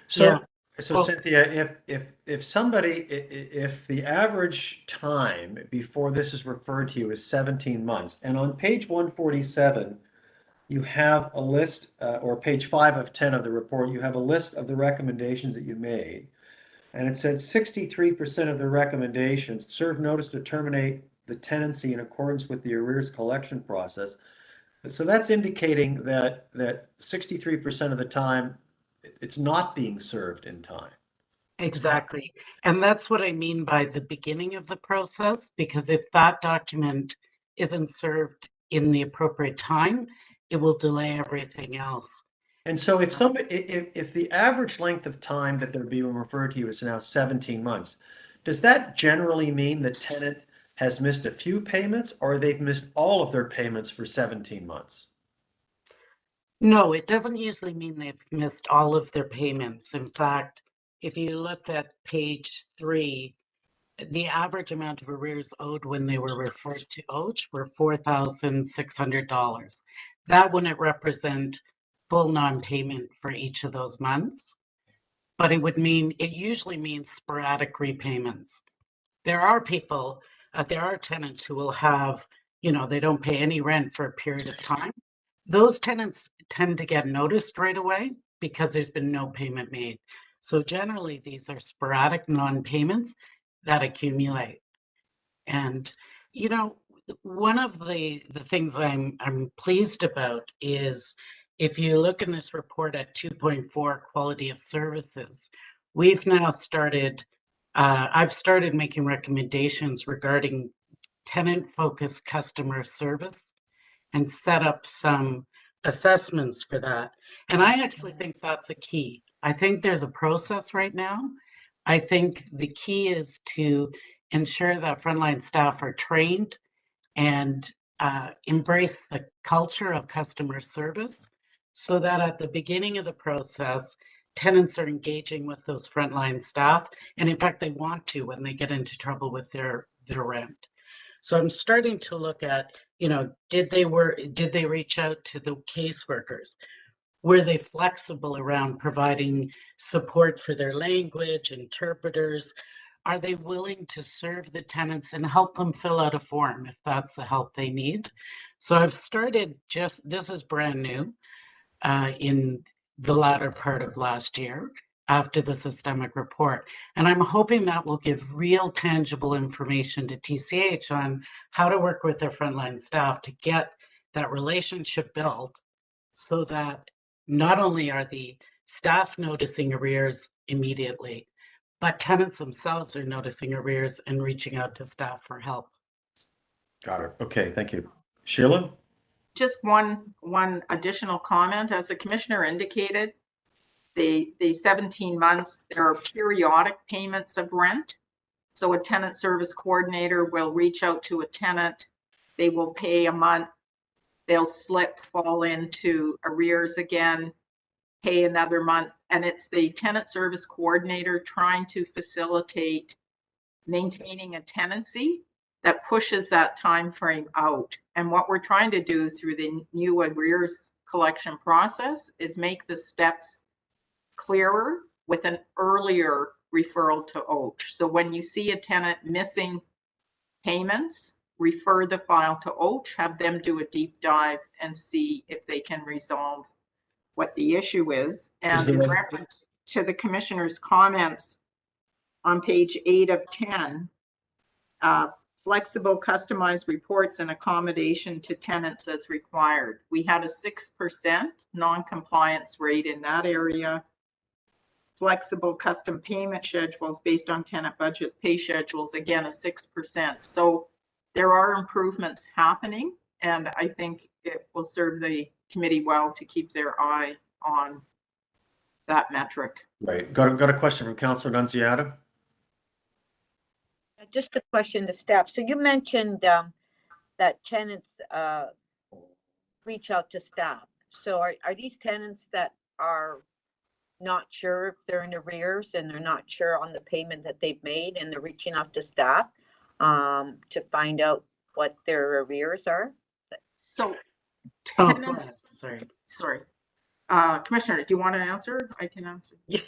So, Yeah. so Well- Cynthia, if the average time before this is referred to you is 17 months, and on page 147, you have a list, or page 5 of 10 of the report, you have a list of the recommendations that you made. And it said 63% of the recommendations serve notice to terminate the tenancy in accordance with the arrears collection process. So that's indicating that 63% of the time it's not being served in time. Exactly. And that's what I mean by the beginning of the process, because if that document isn't served in the appropriate time, it will delay everything else. And so if the average length of time that they're being referred to is now 17 months, does that generally mean the tenant has missed a few payments, or they've missed all of their payments for 17 months? No, it doesn't usually mean they've missed all of their payments. In fact, if you looked at page 3, the average amount of arrears owed when they were referred to OACH were $4,600. That wouldn't represent full non-payment for each of those months, but it usually means sporadic repayments. There are people, there are tenants who will have, they don't pay any rent for a period of time. Those tenants tend to get noticed right away because there's been no payment made. So generally, these are sporadic non-payments that accumulate. And, one of the things I'm pleased about is if you look in this report at 2.4 quality of services, we've now started, I've started making recommendations regarding tenant-focused customer service and set up some assessments for that. And I actually think that's a key. I think there's a process right now. I think the key is to ensure that frontline staff are trained and embrace the culture of customer service so that at the beginning of the process, tenants are engaging with those frontline staff. And in fact, they want to when they get into trouble with their rent. So I'm starting to look at, did they reach out to the caseworkers? Were they flexible around providing support for their language, interpreters? Are they willing to serve the tenants and help them fill out a form if that's the help they need? So I've started this is brand new in the latter part of last year after the systemic report. And I'm hoping that will give real tangible information to TCH on how to work with their frontline staff to get that relationship built so that not only are the staff noticing arrears immediately, but tenants themselves are noticing arrears and reaching out to staff for help. Got it. Okay, thank you. Sheila? Just one additional comment. As the commissioner indicated, the 17 months, there are periodic payments of rent. So a tenant service coordinator will reach out to a tenant. They will pay a month. They'll fall into arrears again, pay another month. And it's the tenant service coordinator trying to facilitate maintaining a tenancy that pushes that time frame out. And what we're trying to do through the new arrears collection process is make the steps clearer with an earlier referral to OACH. So when you see a tenant missing payments, refer the file to OACH, have them do a deep dive and see if they can resolve what the issue is. And in reference to the commissioner's comments on page 8 of 10, flexible customized reports and accommodation to tenants as required. We had a 6% non-compliance rate in that area. Flexible custom payment schedules based on tenant budget pay schedules, again, a 6%. So there are improvements happening, and I think it will serve the committee well to keep their eye on that metric. Right. Got a question from Councillor Nunziata? Just a question to staff. So you mentioned that tenants reach out to staff. So are these tenants that are not sure if they're in arrears and they're not sure on the payment that they've made and they're reaching out to staff to find out what their arrears are? So Oh, tenants, go ahead. sorry. Commissioner, do you want to answer? I can answer. Yeah.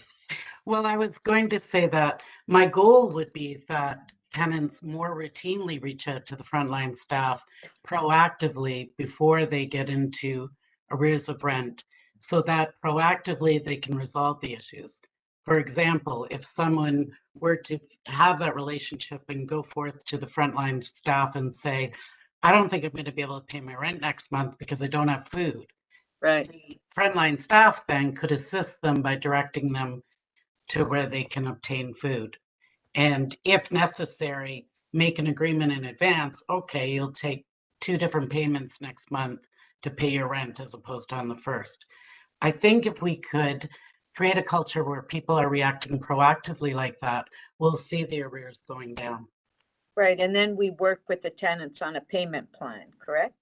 Well, I was going to say that my goal would be that tenants more routinely reach out to the frontline staff proactively before they get into arrears of rent, so that proactively they can resolve the issues. For example, if someone were to have that relationship and go forth to the frontline staff and say, I don't think I'm going to be able to pay my rent next month because I don't have food. Right. The frontline staff then could assist them by directing them to where they can obtain food. And if necessary, make an agreement in advance. Okay, you'll take 2 different payments next month to pay your rent as opposed to on the first. I think if we could create a culture where people are reacting proactively like that, we'll see the arrears going down. Right. And then we work with the tenants on a payment plan, correct?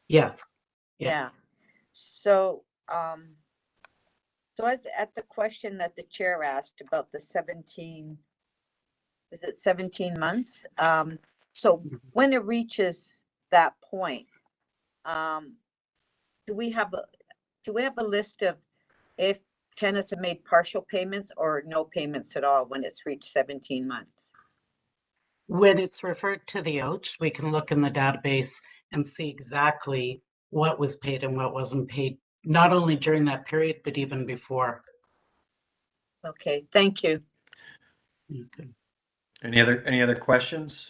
Yes. Yeah. So, so as at the question that the chair asked about the 17, is it 17 months? So when it reaches that point, do we have a list of if tenants have made partial payments or no payments at all when it's reached 17 months? When it's referred to the OACH, we can look in the database and see exactly what was paid and what wasn't paid, not only during that period, but even before. Okay, thank you. Okay. Any other questions?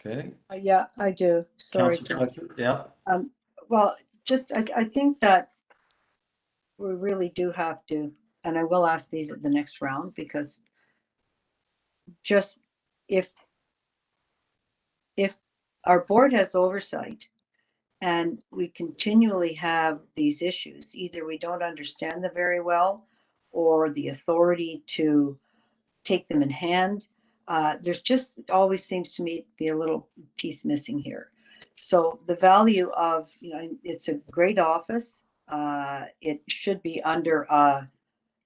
Okay. Yeah, I do. Sorry. Councillor Fletcher, yeah. Well, just, I think that we really do have to, and I will ask these at the next round, because just if our board has oversight and we continually have these issues, either we don't understand them very well or the authority to take them in hand, there's just always seems to me to be a little piece missing here. So the value of, it's a great office. It should be under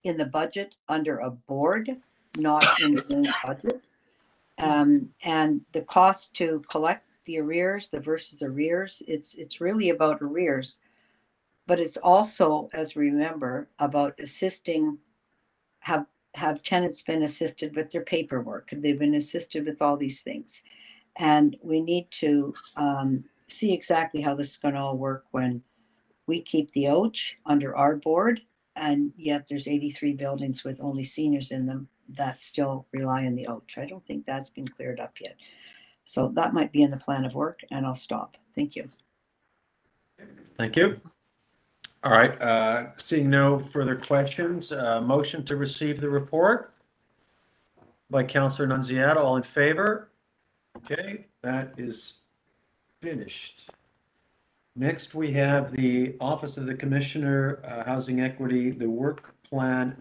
in the budget under a board, not in the main budget. And the cost to collect the arrears, the versus arrears, it's really about arrears, but it's also, as we remember, about assisting, have tenants been assisted with their paperwork? Have they been assisted with all these things? And we need to see exactly how this is going to all work when we keep the OACH under our board, and yet there's 83 buildings with only seniors in them that still rely on the OACH. I don't think that's been cleared up yet. So that might be in the plan of work, and I'll stop. Thank you. Thank you. All right, seeing no further questions, motion to receive the report by Councillor Nunziata. All in favor? Okay, that is finished. Next, we have the Office of the Commissioner, Housing Equity, the work plan.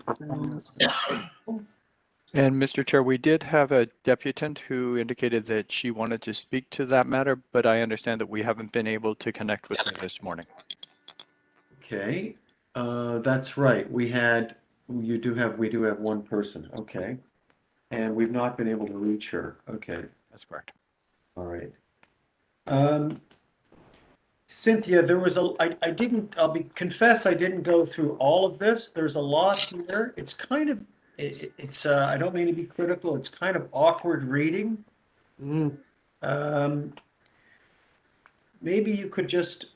And Mr. Chair, we did have a deputant who indicated that she wanted to speak to that matter, but I understand that we haven't been able to connect with her this morning. Okay, that's right. We do have one person. Okay. And we've not been able to reach her. Okay. That's correct. All right. Cynthia, there was confess I didn't go through all of this. There's a lot here. It's kind of, I don't mean to be critical. It's kind of awkward reading. Maybe you could just,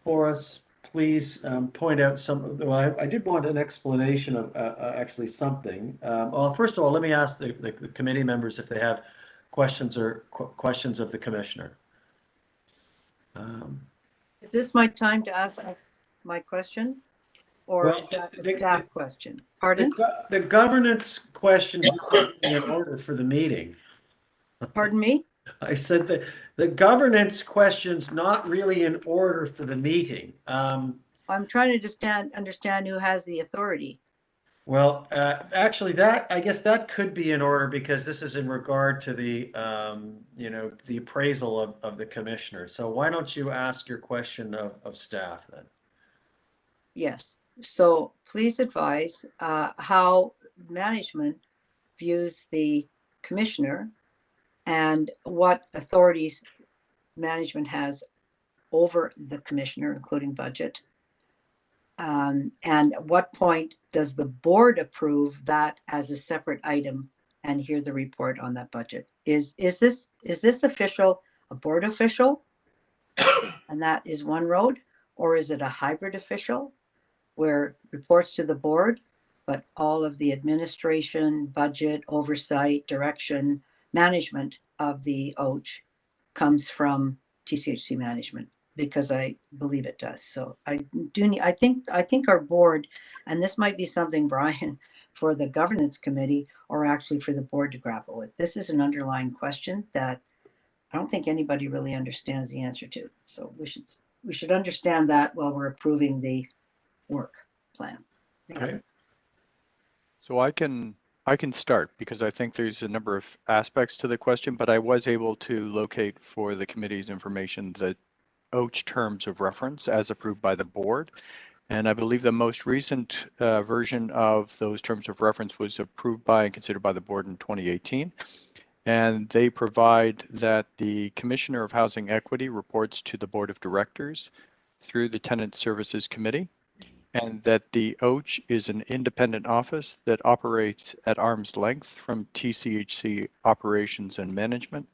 for us, please point out some, well, I did want an explanation of actually something. Well, first of all, let me ask the committee members if they have questions or questions of the commissioner. Is this my time to ask my question? Or Well, is that a staff question? Pardon? The governance questions are in order for the meeting. Pardon me? I said that the governance questions not really in order for the meeting. I'm trying to understand who has the authority. Well, actually, I guess that could be in order because this is in regard to the, the appraisal of the commissioner. So why don't you ask your question of staff then? Yes. So please advise how management views the commissioner and what authorities management has over the commissioner, including budget. And at what point does the board approve that as a separate item and hear the report on that budget? Is this official, a board official? And that is one road, or is it a hybrid official where reports to the board, but all of the administration, budget, oversight, direction, management of the OACH comes from TCHC management? Because I believe it does. So I think our board, and this might be something, Brian, for the governance committee or actually for the board to grapple with. This is an underlying question that I don't think anybody really understands the answer to. So we should understand that while we're approving the work plan. Okay. So I can start because I think there's a number of aspects to the question, but I was able to locate for the committee's information the OACH terms of reference as approved by the board. And I believe the most recent version of those terms of reference was approved by and considered by the board in 2018. And they provide that the Commissioner of Housing Equity reports to the Board of Directors through the Tenant Services Committee, and that the OACH is an independent office that operates at arm's length from TCHC operations and management,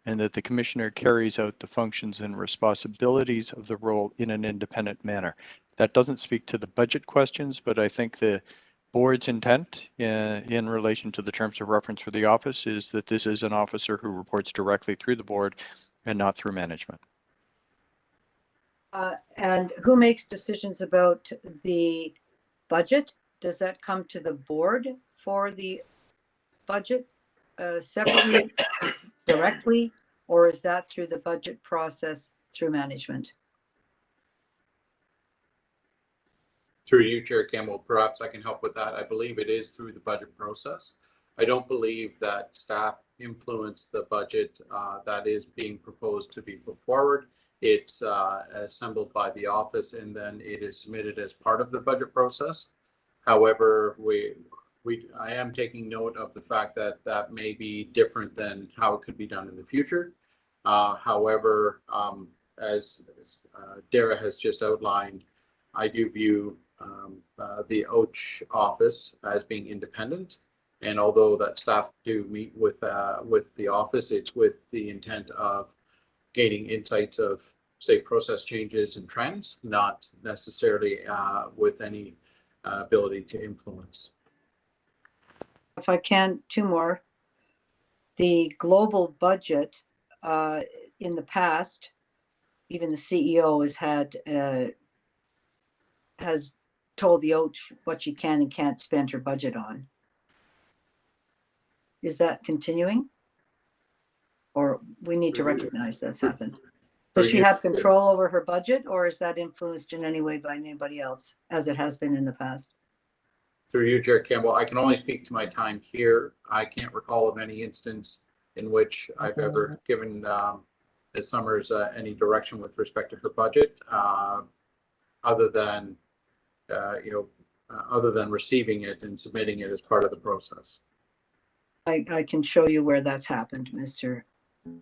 and that the Commissioner carries out the functions and responsibilities of the role in an independent manner. That doesn't speak to the budget questions, but I think the board's intent in relation to the terms of reference for the office is that this is an officer who reports directly through the board and not through management. And who makes decisions about the budget? Does that come to the board for the budget separately, directly, or is that through the budget process through management? Through you, Chair Campbell, perhaps I can help with that. I believe it is through the budget process. I don't believe that staff influence the budget that is being proposed to be put forward. It's assembled by the office and then it is submitted as part of the budget process. However, I am taking note of the fact that that may be different than how it could be done in the future. However, as Dara has just outlined, I do view the OACH office as being independent. And although that staff do meet with the office, it's with the intent of gaining insights of, say, process changes and trends, not necessarily with any ability to influence. If I can, two more. The global budget in the past, even the CEO has told the OACH what she can and can't spend her budget on. Is that continuing? Or we need to recognize that's happened? Does she have control over her budget, or is that influenced in any way by anybody else, as it has been in the past? Through you, Chair Campbell, I can only speak to my time here. I can't recall of any instance in which I've ever given Ms. Summers any direction with respect to her budget, other than receiving it and submitting it as part of the process. I can show you where that's happened, Mr.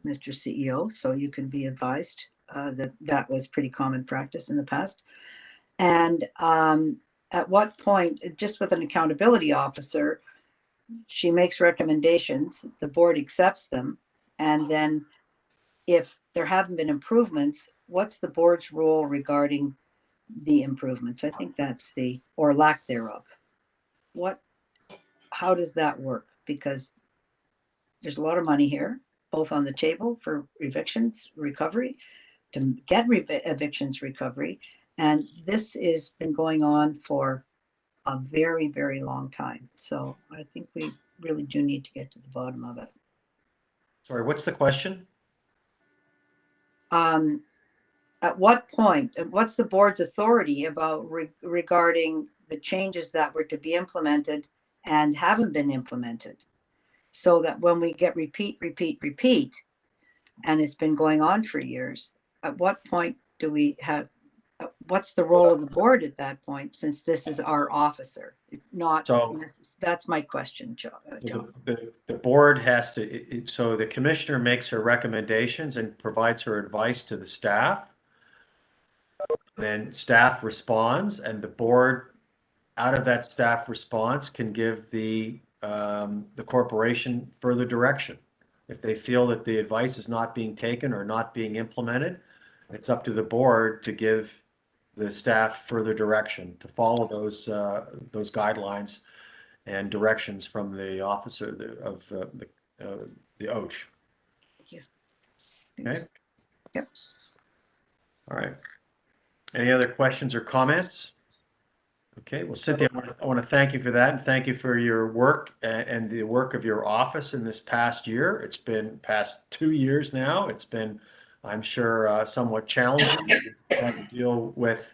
CEO, so you can be advised that was pretty common practice in the past. And at what point, just with an accountability officer, she makes recommendations, the board accepts them, and then if there haven't been improvements, what's the board's role regarding the improvements? I think that's or lack thereof. How does that work? Because there's a lot of money here, both on the table for evictions recovery, to get evictions recovery. And this has been going on for a very, very long time. So I think we really do need to get to the bottom of it. Sorry, what's the question? at what point, what's the board's authority about regarding the changes that were to be implemented and haven't been implemented? So that when we get repeat, and it's been going on for years, at what point do we have, what's the role of the board at that point, since this is our officer? Not, So- that's my question, John. The board has to, so the commissioner makes her recommendations and provides her advice to the staff. Then staff responds, and the board, out of that staff response, can give the corporation further direction. If they feel that the advice is not being taken or not being implemented, it's up to the board to give the staff further direction to follow those guidelines and directions from the officer of the OACH. Thank you. Okay. Yep. All right. Any other questions or comments? Okay, well, Cynthia, I want to thank you for that, and thank you for your work and the work of your office in this past year. It's been past 2 years now. It's been, I'm sure, somewhat challenging. You've had to deal with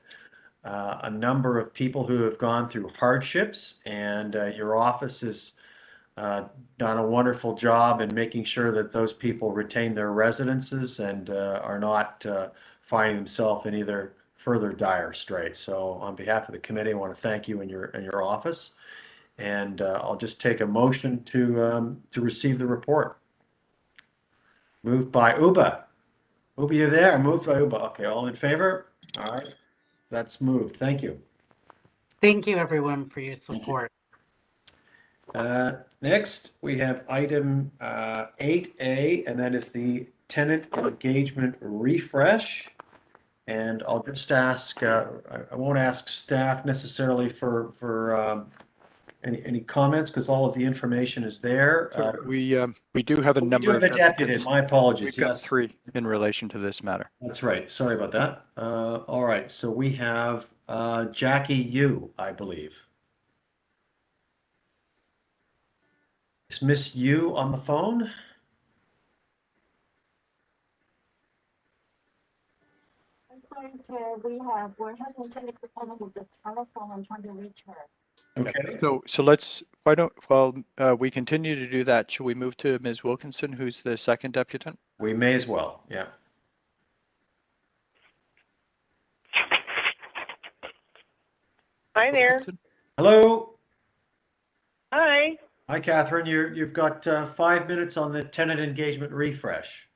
a number of people who have gone through hardships, and your office has done a wonderful job in making sure that those people retain their residences and are not finding themselves in either further dire straits. So on behalf of the committee, I want to thank you and your office, and I'll just take a motion to receive the report. Moved by Uba. Uba, you there? Moved by Uba. Okay, all in favor? All right, that's moved. Thank you. Thank you, everyone, for your support. Next, we have item 8A, and that is the tenant engagement refresh. And I'll just ask, I won't ask staff necessarily for any comments, because all of the information is there. So we do have a number of a deputy. My apologies. We've got Yes. 3 in relation to this matter. That's right. Sorry about that. All right. So we have Jackie Yu, I believe. Is Miss Yu on the phone? I'm sorry, Chair. We're having technical problem with the telephone. I'm trying to reach her. Okay. So let's, we continue to do that. Should we move to Ms. Wilkinson, who's the second deputant? We may as well. Yeah. Hi there. Wilkinson? Hello. Hi. Hi, Catherine. You've got 5 minutes on the tenant engagement refresh.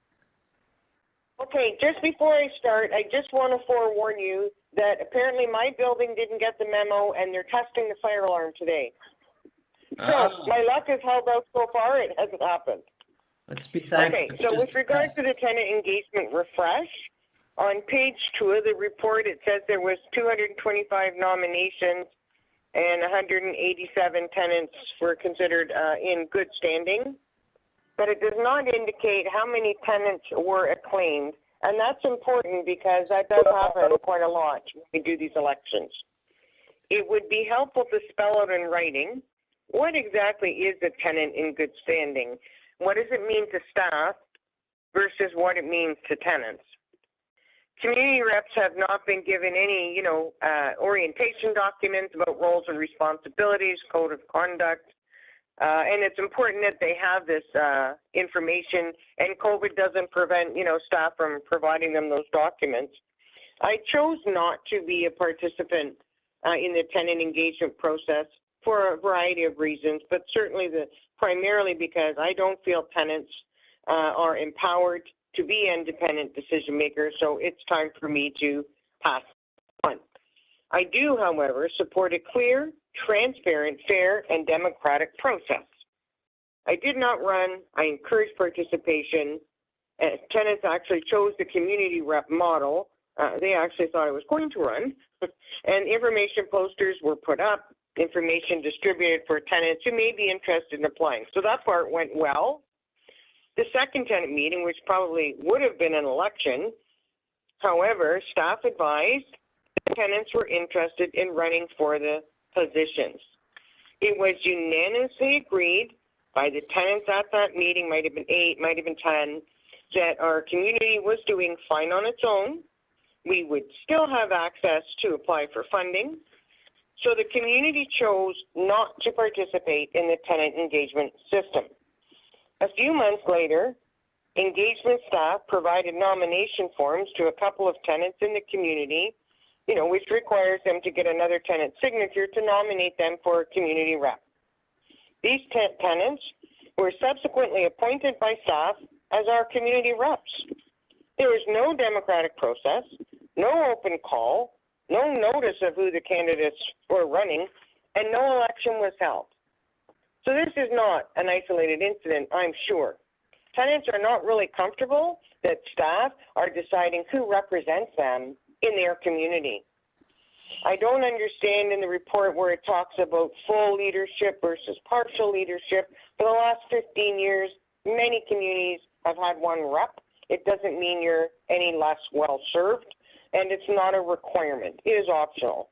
Okay, just before I start, I just want to forewarn you that apparently my building didn't get the memo and they're testing the fire alarm today. So my luck has held out so far, it hasn't happened. Let's be thankful. Okay, so with regards to the tenant engagement refresh, on page 2 of the report, it says there was 225 nominations and 187 tenants were considered in good standing. But it does not indicate how many tenants were acclaimed. And that's important because that does happen quite a lot when we do these elections. It would be helpful to spell out in writing what exactly is a tenant in good standing. What does it mean to staff versus what it means to tenants? Community reps have not been given any, orientation documents about roles and responsibilities, code of conduct. And it's important that they have this information, and COVID doesn't prevent, staff from providing them those documents. I chose not to be a participant in the tenant engagement process for a variety of reasons, but certainly primarily because I don't feel tenants are empowered to be independent decision makers, so it's time for me to pass on. I do, however, support a clear, transparent, fair, and democratic process. I did not run. I encouraged participation. Tenants actually chose the community rep model. They actually thought I was going to run. And information posters were put up, information distributed for tenants who may be interested in applying. So that part went well. The second tenant meeting, which probably would have been an election, however, staff advised tenants were interested in running for the positions. It was unanimously agreed by the tenants at that meeting, might have been 8, might have been 10, that our community was doing fine on its own. we would still have access to apply for funding. So the community chose not to participate in the tenant engagement system. A few months later, engagement staff provided nomination forms to a couple of tenants in the community, which requires them to get another tenant signature to nominate them for a community rep. These tenants were subsequently appointed by staff as our community reps. There was no democratic process, no open call, no notice of who the candidates were running, and no election was held. So this is not an isolated incident, I'm sure. Tenants are not really comfortable that staff are deciding who represents them in their community. I don't understand in the report where it talks about full leadership versus partial leadership. For the last 15 years, many communities have had one rep. It doesn't mean you're any less well served, and it's not a requirement. It is optional.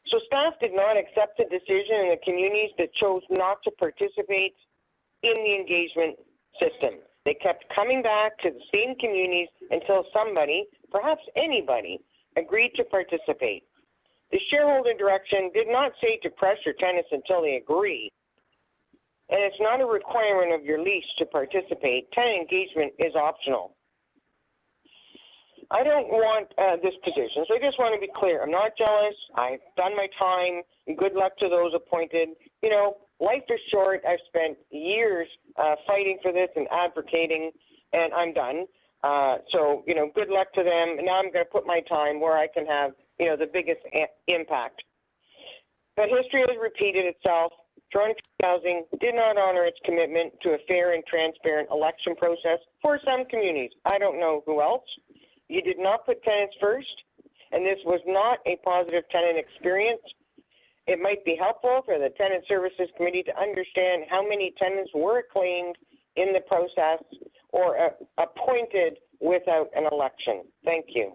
So staff did not accept the decision in the communities that chose not to participate in the engagement system. They kept coming back to the same communities until somebody, perhaps anybody, agreed to participate. The shareholder direction did not say to pressure tenants until they agree, and it's not a requirement of your lease to participate. Tenant engagement is optional. I don't want this position, so I just want to be clear. I'm not jealous. I've done my time. Good luck to those appointed. Life is short. I've spent years fighting for this and advocating, and I'm done. So, good luck to them. Now I'm going to put my time where I can have, the biggest impact. But history has repeated itself. Toronto Housing did not honor its commitment to a fair and transparent election process for some communities. I don't know who else. You did not put tenants first, and this was not a positive tenant experience. It might be helpful for the Tenant Services Committee to understand how many tenants were acclaimed in the process or appointed without an election. Thank you.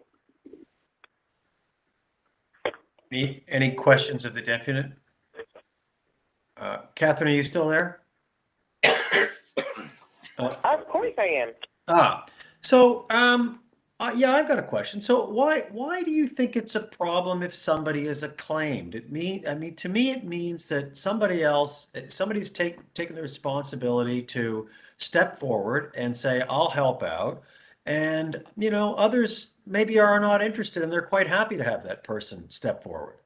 Any questions of the deputy? Catherine, are you still there? Of course I am. So yeah, I've got a question. So why do you think it's a problem if somebody is acclaimed? To me, it means that somebody's taken the responsibility to step forward and say, I'll help out. And, others maybe are not interested and they're quite happy to have that person step forward.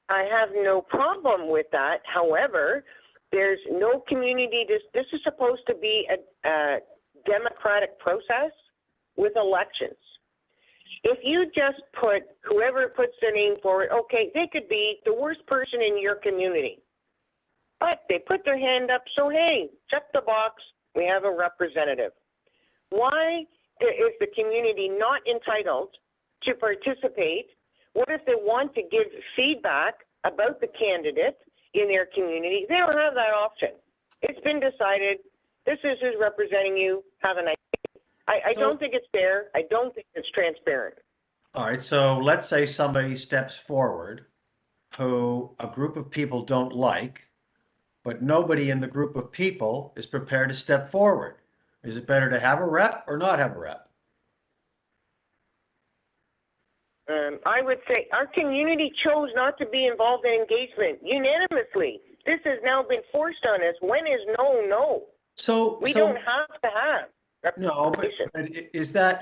I have no problem with that. However, there's no community. This is supposed to be a democratic process with elections. If you just put whoever puts their name forward, okay, they could be the worst person in your community, but they put their hand up, so hey, check the box, we have a representative. Why is the community not entitled to participate? What if they want to give feedback about the candidate in their community? They don't have that option. It's been decided, this is who's representing you, have a nice day. I don't think it's fair. I don't think it's transparent. All right, so let's say somebody steps forward who a group of people don't like, but nobody in the group of people is prepared to step forward. Is it better to have a rep or not have a rep? I would say our community chose not to be involved in engagement unanimously. This has now been forced on us. When is no? So we don't have to have. No, but is that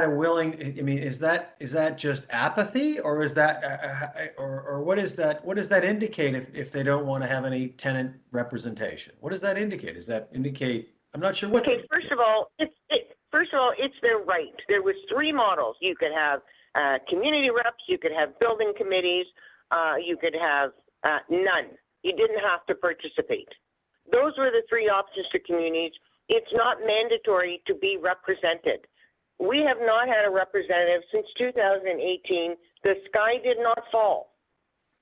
a willing? I mean, is that just apathy, or is that or what is that? What does that indicate if they don't want to have any tenant representation? What does that indicate? Does that indicate? I'm not sure what. Okay, first of all, it's their right. There was 3 models. You could have community reps, you could have building committees, you could have none. You didn't have to participate. Those were the 3 options to communities. It's not mandatory to be represented. We have not had a representative since 2018. The sky did not fall.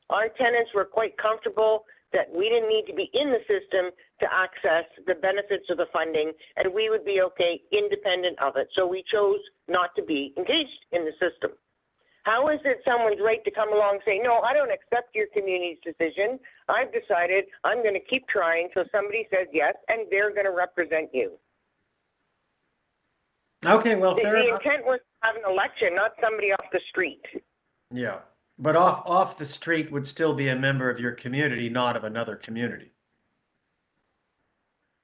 Our tenants were quite comfortable that we didn't need to be in the system to access the benefits of the funding, and we would be okay independent of it. So we chose not to be engaged in the system. How is it someone's right to come along and say, no, I don't accept your community's decision. I've decided I'm going to keep trying till somebody says yes, and they're going to represent you. Okay, well, The, fair the enough. intent was to have an election, not somebody off the street. Yeah, but off the street would still be a member of your community, not of another community.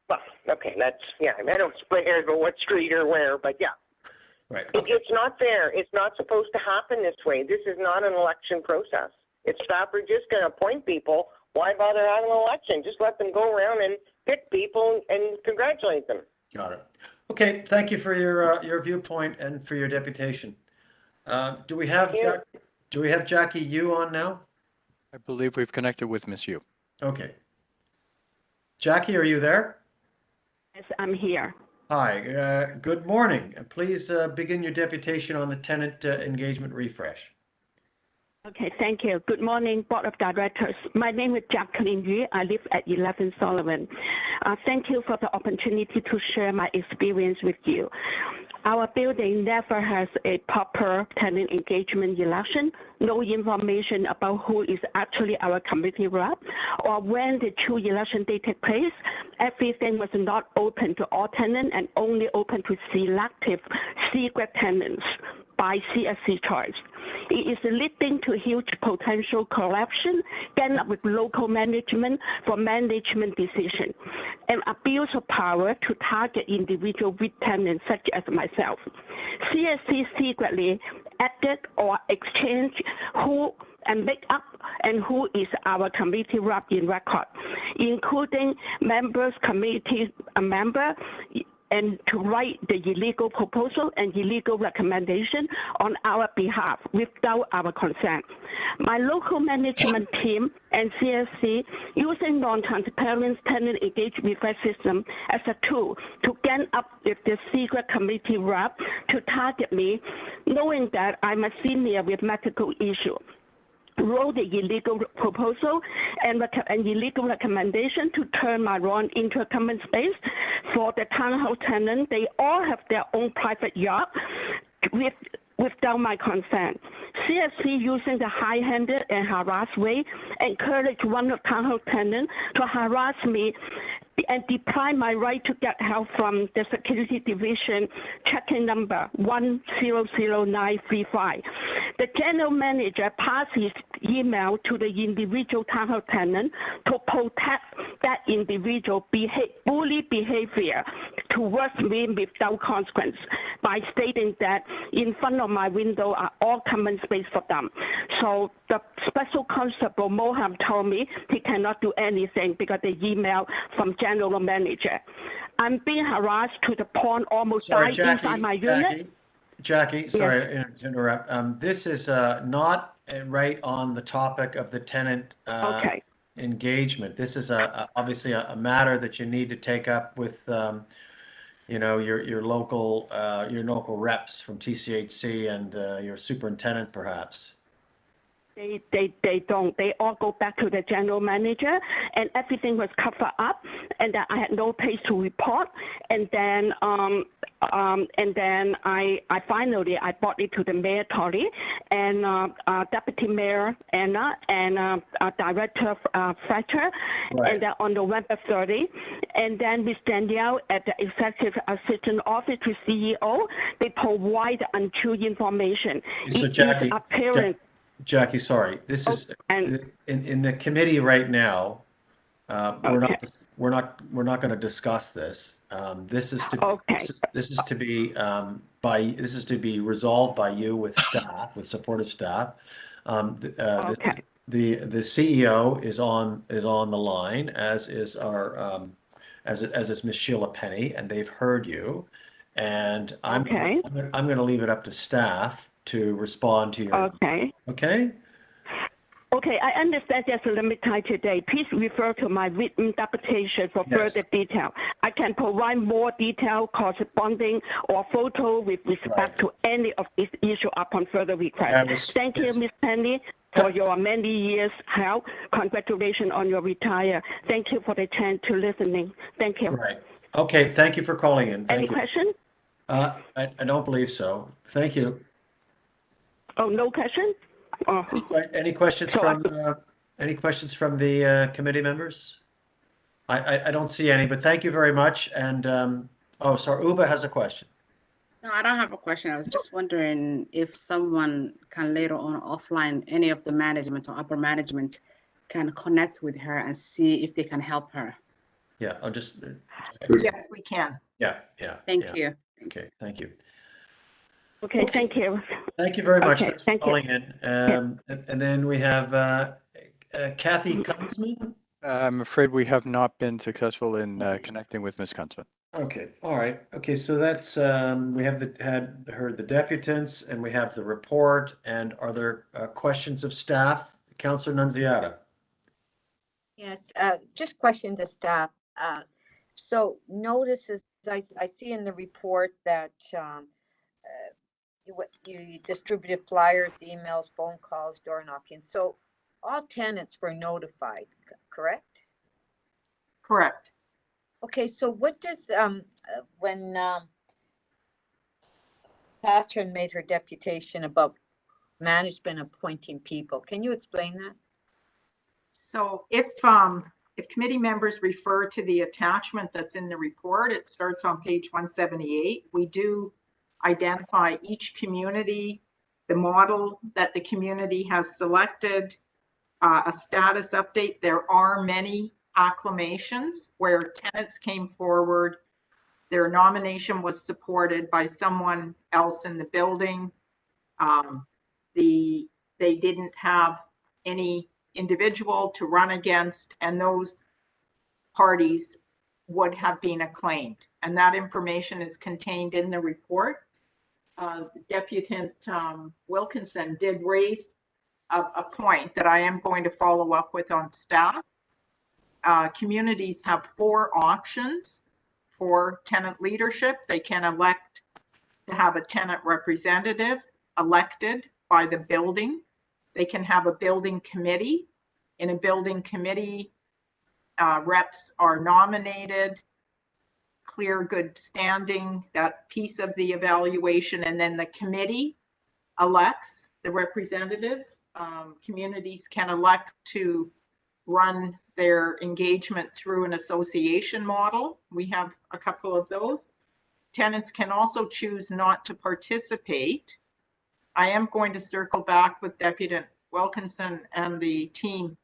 Well, okay, that's, yeah, I don't split hairs about what street or where, but yeah. Right. It's not fair. It's not supposed to happen this way. This is not an election process. If staff are just going to appoint people, why bother having an election? Just let them go around and pick people and congratulate them. Got it. Okay, thank you for your viewpoint and for your deputation. Do we have Jackie Yu on now? I believe we've connected with Ms. Yu. Okay. Jackie, are you there? Yes, I'm here. Hi, good morning. Please begin your deputation on the tenant engagement refresh. Okay, thank you. Good morning, Board of Directors. My name is Jacqueline Yu. I live at 11 Sullivan. Thank you for the opportunity to share my experience with you. Our building never has a proper tenant engagement election, no information about who is actually our committee rep, or when the true election date takes place. Everything was not open to all tenants and only open to selective secret tenants by CSC choice. It is leading to huge potential corruption, gang up with local management for management decision, and abuse of power to target individual weak tenants such as myself. CSC secretly added or exchanged who and make up and who is our committee rep in record, including members, committee member, and to write the illegal proposal and illegal recommendation on our behalf without our consent. My local management team and CSC using non-transparent tenant engagement system as a tool to gang up with the secret committee rep to target me, knowing that I'm a senior with medical issue. Wrote the illegal proposal and illegal recommendation to turn my lawn into a common space for the townhouse tenant. They all have their own private yard without my consent. CSC using the high-handed and harass way encouraged one of townhouse tenants to harass me and deprive my right to get help from the security division checking number 100935. The general manager passed his email to the individual townhouse tenant to protect that individual bully behavior towards me without consequence by stating that in front of my window are all common space for them. So the special constable Moham told me he cannot do anything because the email from general manager. I'm being harassed to the point almost dying inside my unit. Jackie, sorry to interrupt. This is not right on the topic of the tenant engagement. This is obviously a matter that you need to take up with your local reps from TCHC and your superintendent perhaps. They don't. They all go back to the general manager, and everything was covered up, and that I had no place to report. And then I finally brought it to the mayor Tori and deputy mayor Anna and director Fletcher, and then on November 30, and then Ms. Danielle at the executive assistant office to CEO, they provide untrue information. So Jackie, sorry. This is in the committee right now. We're not going to discuss this. This is to be resolved by you with staff, with supportive staff. The CEO is on the line, as is our as is Ms. Sheila Penny, and they've heard you. And I'm going to leave it up to staff to respond to your. Okay. Okay, I understand there's a limit time today. Please refer to my written deputation for further detail. I can provide more detail, corresponding, or photo with respect to any of these issues upon further request. Thank you, Ms. Penny, for your many years' help. Congratulations on your retire. Thank you for the chance to listening. Thank you. Right. Okay, thank you for calling in. Any question? I don't believe so. Thank you. Oh, no question? Any questions from the committee members? I don't see any, but thank you very much. And sorry, Uba has a question. No, I don't have a question. I was just wondering if someone can later on offline, any of the management or upper management can connect with her and see if they can help her. Yeah, I'll just. Yes, we can. Yeah. Thank you. Okay, thank you. Okay, thank you. Thank you very much. Okay, Thanks for thank you. calling in. And then we have Kathy Kunzman. I'm afraid we have not been successful in connecting with Ms. Kunzman. Okay, all right. Okay, so that's we have heard the deputants and we have the report. And are there questions of staff? Councillor Nunziata. Yes, just question to staff. So notices, I see in the report that you distributed flyers, emails, phone calls, door knocking. So all tenants were notified, correct? Correct. Okay, so what does, when Catherine made her deputation about management appointing people, can you explain that? So if committee members refer to the attachment that's in the report, it starts on page 178. We do identify each community, the model that the community has selected, a status update. There are many acclamations where tenants came forward, their nomination was supported by someone else in the building. They didn't have any individual to run against, and those parties would have been acclaimed. And that information is contained in the report. Deputant Wilkinson did raise a point that I am going to follow up with on staff. Communities have 4 options for tenant leadership. They can elect to have a tenant representative elected by the building. They can have a building committee. In a building committee, reps are nominated, clear good standing, that piece of the evaluation, and then the committee elects the representatives. Communities can elect to run their engagement through an association model. We have a couple of those. Tenants can also choose not to participate. I am going to circle back with Deputant Wilkinson and the team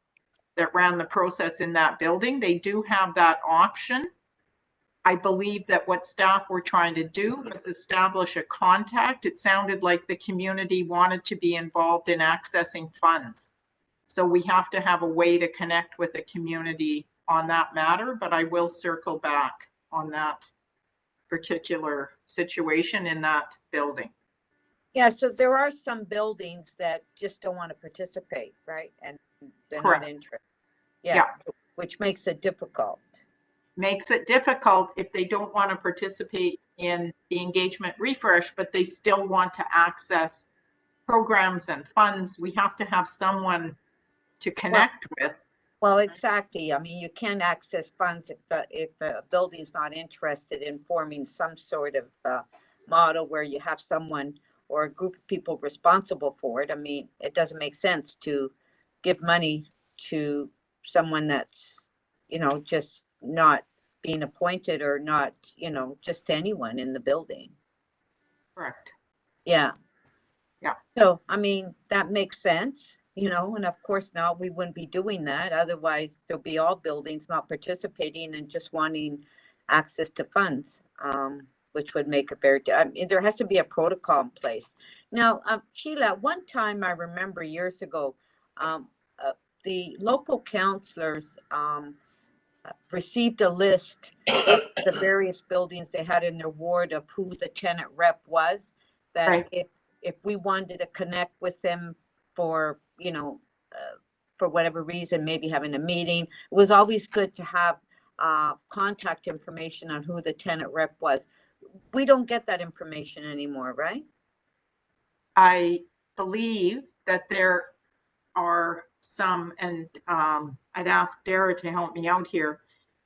that ran the process in that building. They do have that option. I believe that what staff were trying to do was establish a contact. It sounded like the community wanted to be involved in accessing funds. So we have to have a way to connect with the community on that matter, but I will circle back on that particular situation in that building. Yeah, so there are some buildings that just don't want to participate, right? And they're Correct. not interested. Yeah, which makes it difficult. Makes it difficult if they don't want to participate in the engagement refresh, but they still want to access programs and funds. We have to have someone to connect with. Well, exactly. I mean, you can't access funds if a building's not interested in forming some sort of model where you have someone or a group of people responsible for it. I mean, it doesn't make sense to give money to someone that's, just not being appointed or not, just to anyone in the building. Correct. Yeah. Yeah. So, I mean, that makes sense, and of course now we wouldn't be doing that. Otherwise there'll be all buildings not participating and just wanting access to funds, which would make it very, I mean, there has to be a protocol in place. Now, Sheila, one time I remember years ago, the local councillors received a list of the various buildings they had in their ward of who the tenant rep was, that right. if we wanted to connect with them for, for whatever reason, maybe having a meeting, it was always good to have contact information on who the tenant rep was. We don't get that information anymore, right? I believe that there are some, and I'd ask Dara to help me out here,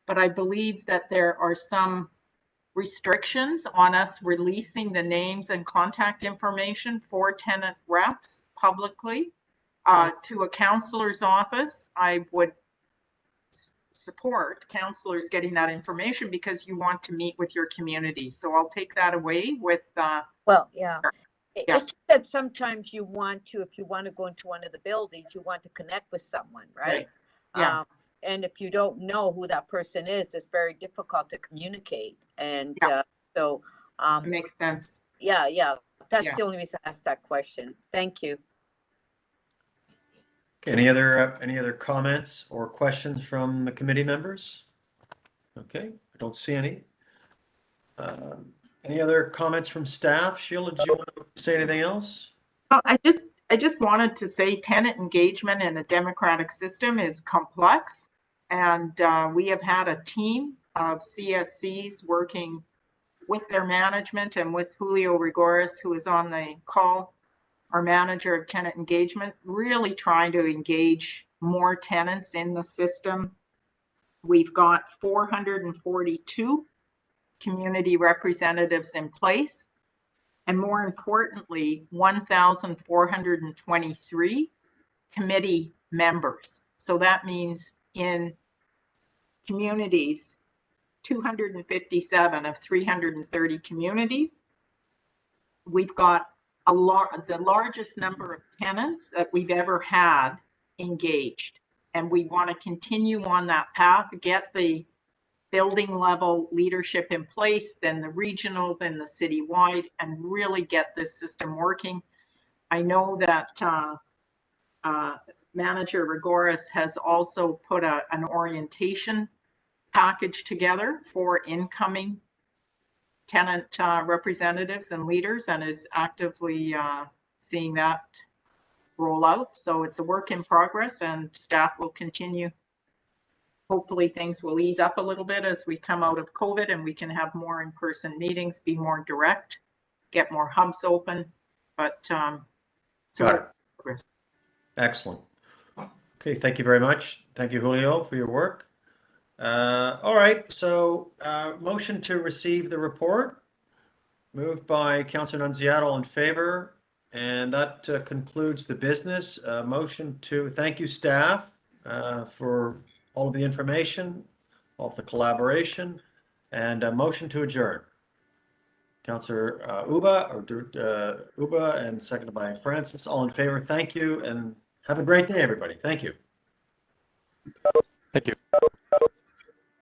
but I believe that there are some restrictions on us releasing the names and contact information for tenant reps publicly to a councillor's office. I would support counselors getting that information because you want to meet with your community. So I'll take that away with. Well, yeah. Yeah. It's just that sometimes you want to, if you want to go into one of the buildings, you want to connect with someone, right? Yeah. And if you don't know who that person is, it's very difficult to communicate. And so. It makes sense. Yeah, yeah. That's Yeah. the only reason I asked that question. Thank you. Okay, any other comments or questions from the committee members? Okay, I don't see any. Any other comments from staff? Sheila, did you want to say anything else? Oh, I just wanted to say tenant engagement in a democratic system is complex. And we have had a team of CSCs working with their management and with Julio Rigoris, who is on the call, our manager of tenant engagement, really trying to engage more tenants in the system. We've got 442 community representatives in place, and more importantly, 1,423 committee members. So that means in communities, 257 of 330 communities, we've got the largest number of tenants that we've ever had engaged. And we want to continue on that path, get the building level leadership in place, then the regional, then the citywide, and really get this system working. I know that Manager Rigoris has also put an orientation package together for incoming tenant representatives and leaders, and is actively seeing that roll out. So it's a work in progress, and staff will continue. Hopefully things will ease up a little bit as we come out of COVID and we can have more in-person meetings, be more direct, get more hubs open. But Got it. Excellent. Okay, thank you very much. Thank you, Julio, for your work. All right, so motion to receive the report. Moved by Councillor Nunziato, all in favor. And that concludes the business. Motion to thank you, staff, for all of the information, all of the collaboration, and a motion to adjourn. Councillor Uba, and seconded by Francis. All in favor, thank you, and have a great day, everybody. Thank you. Thank you.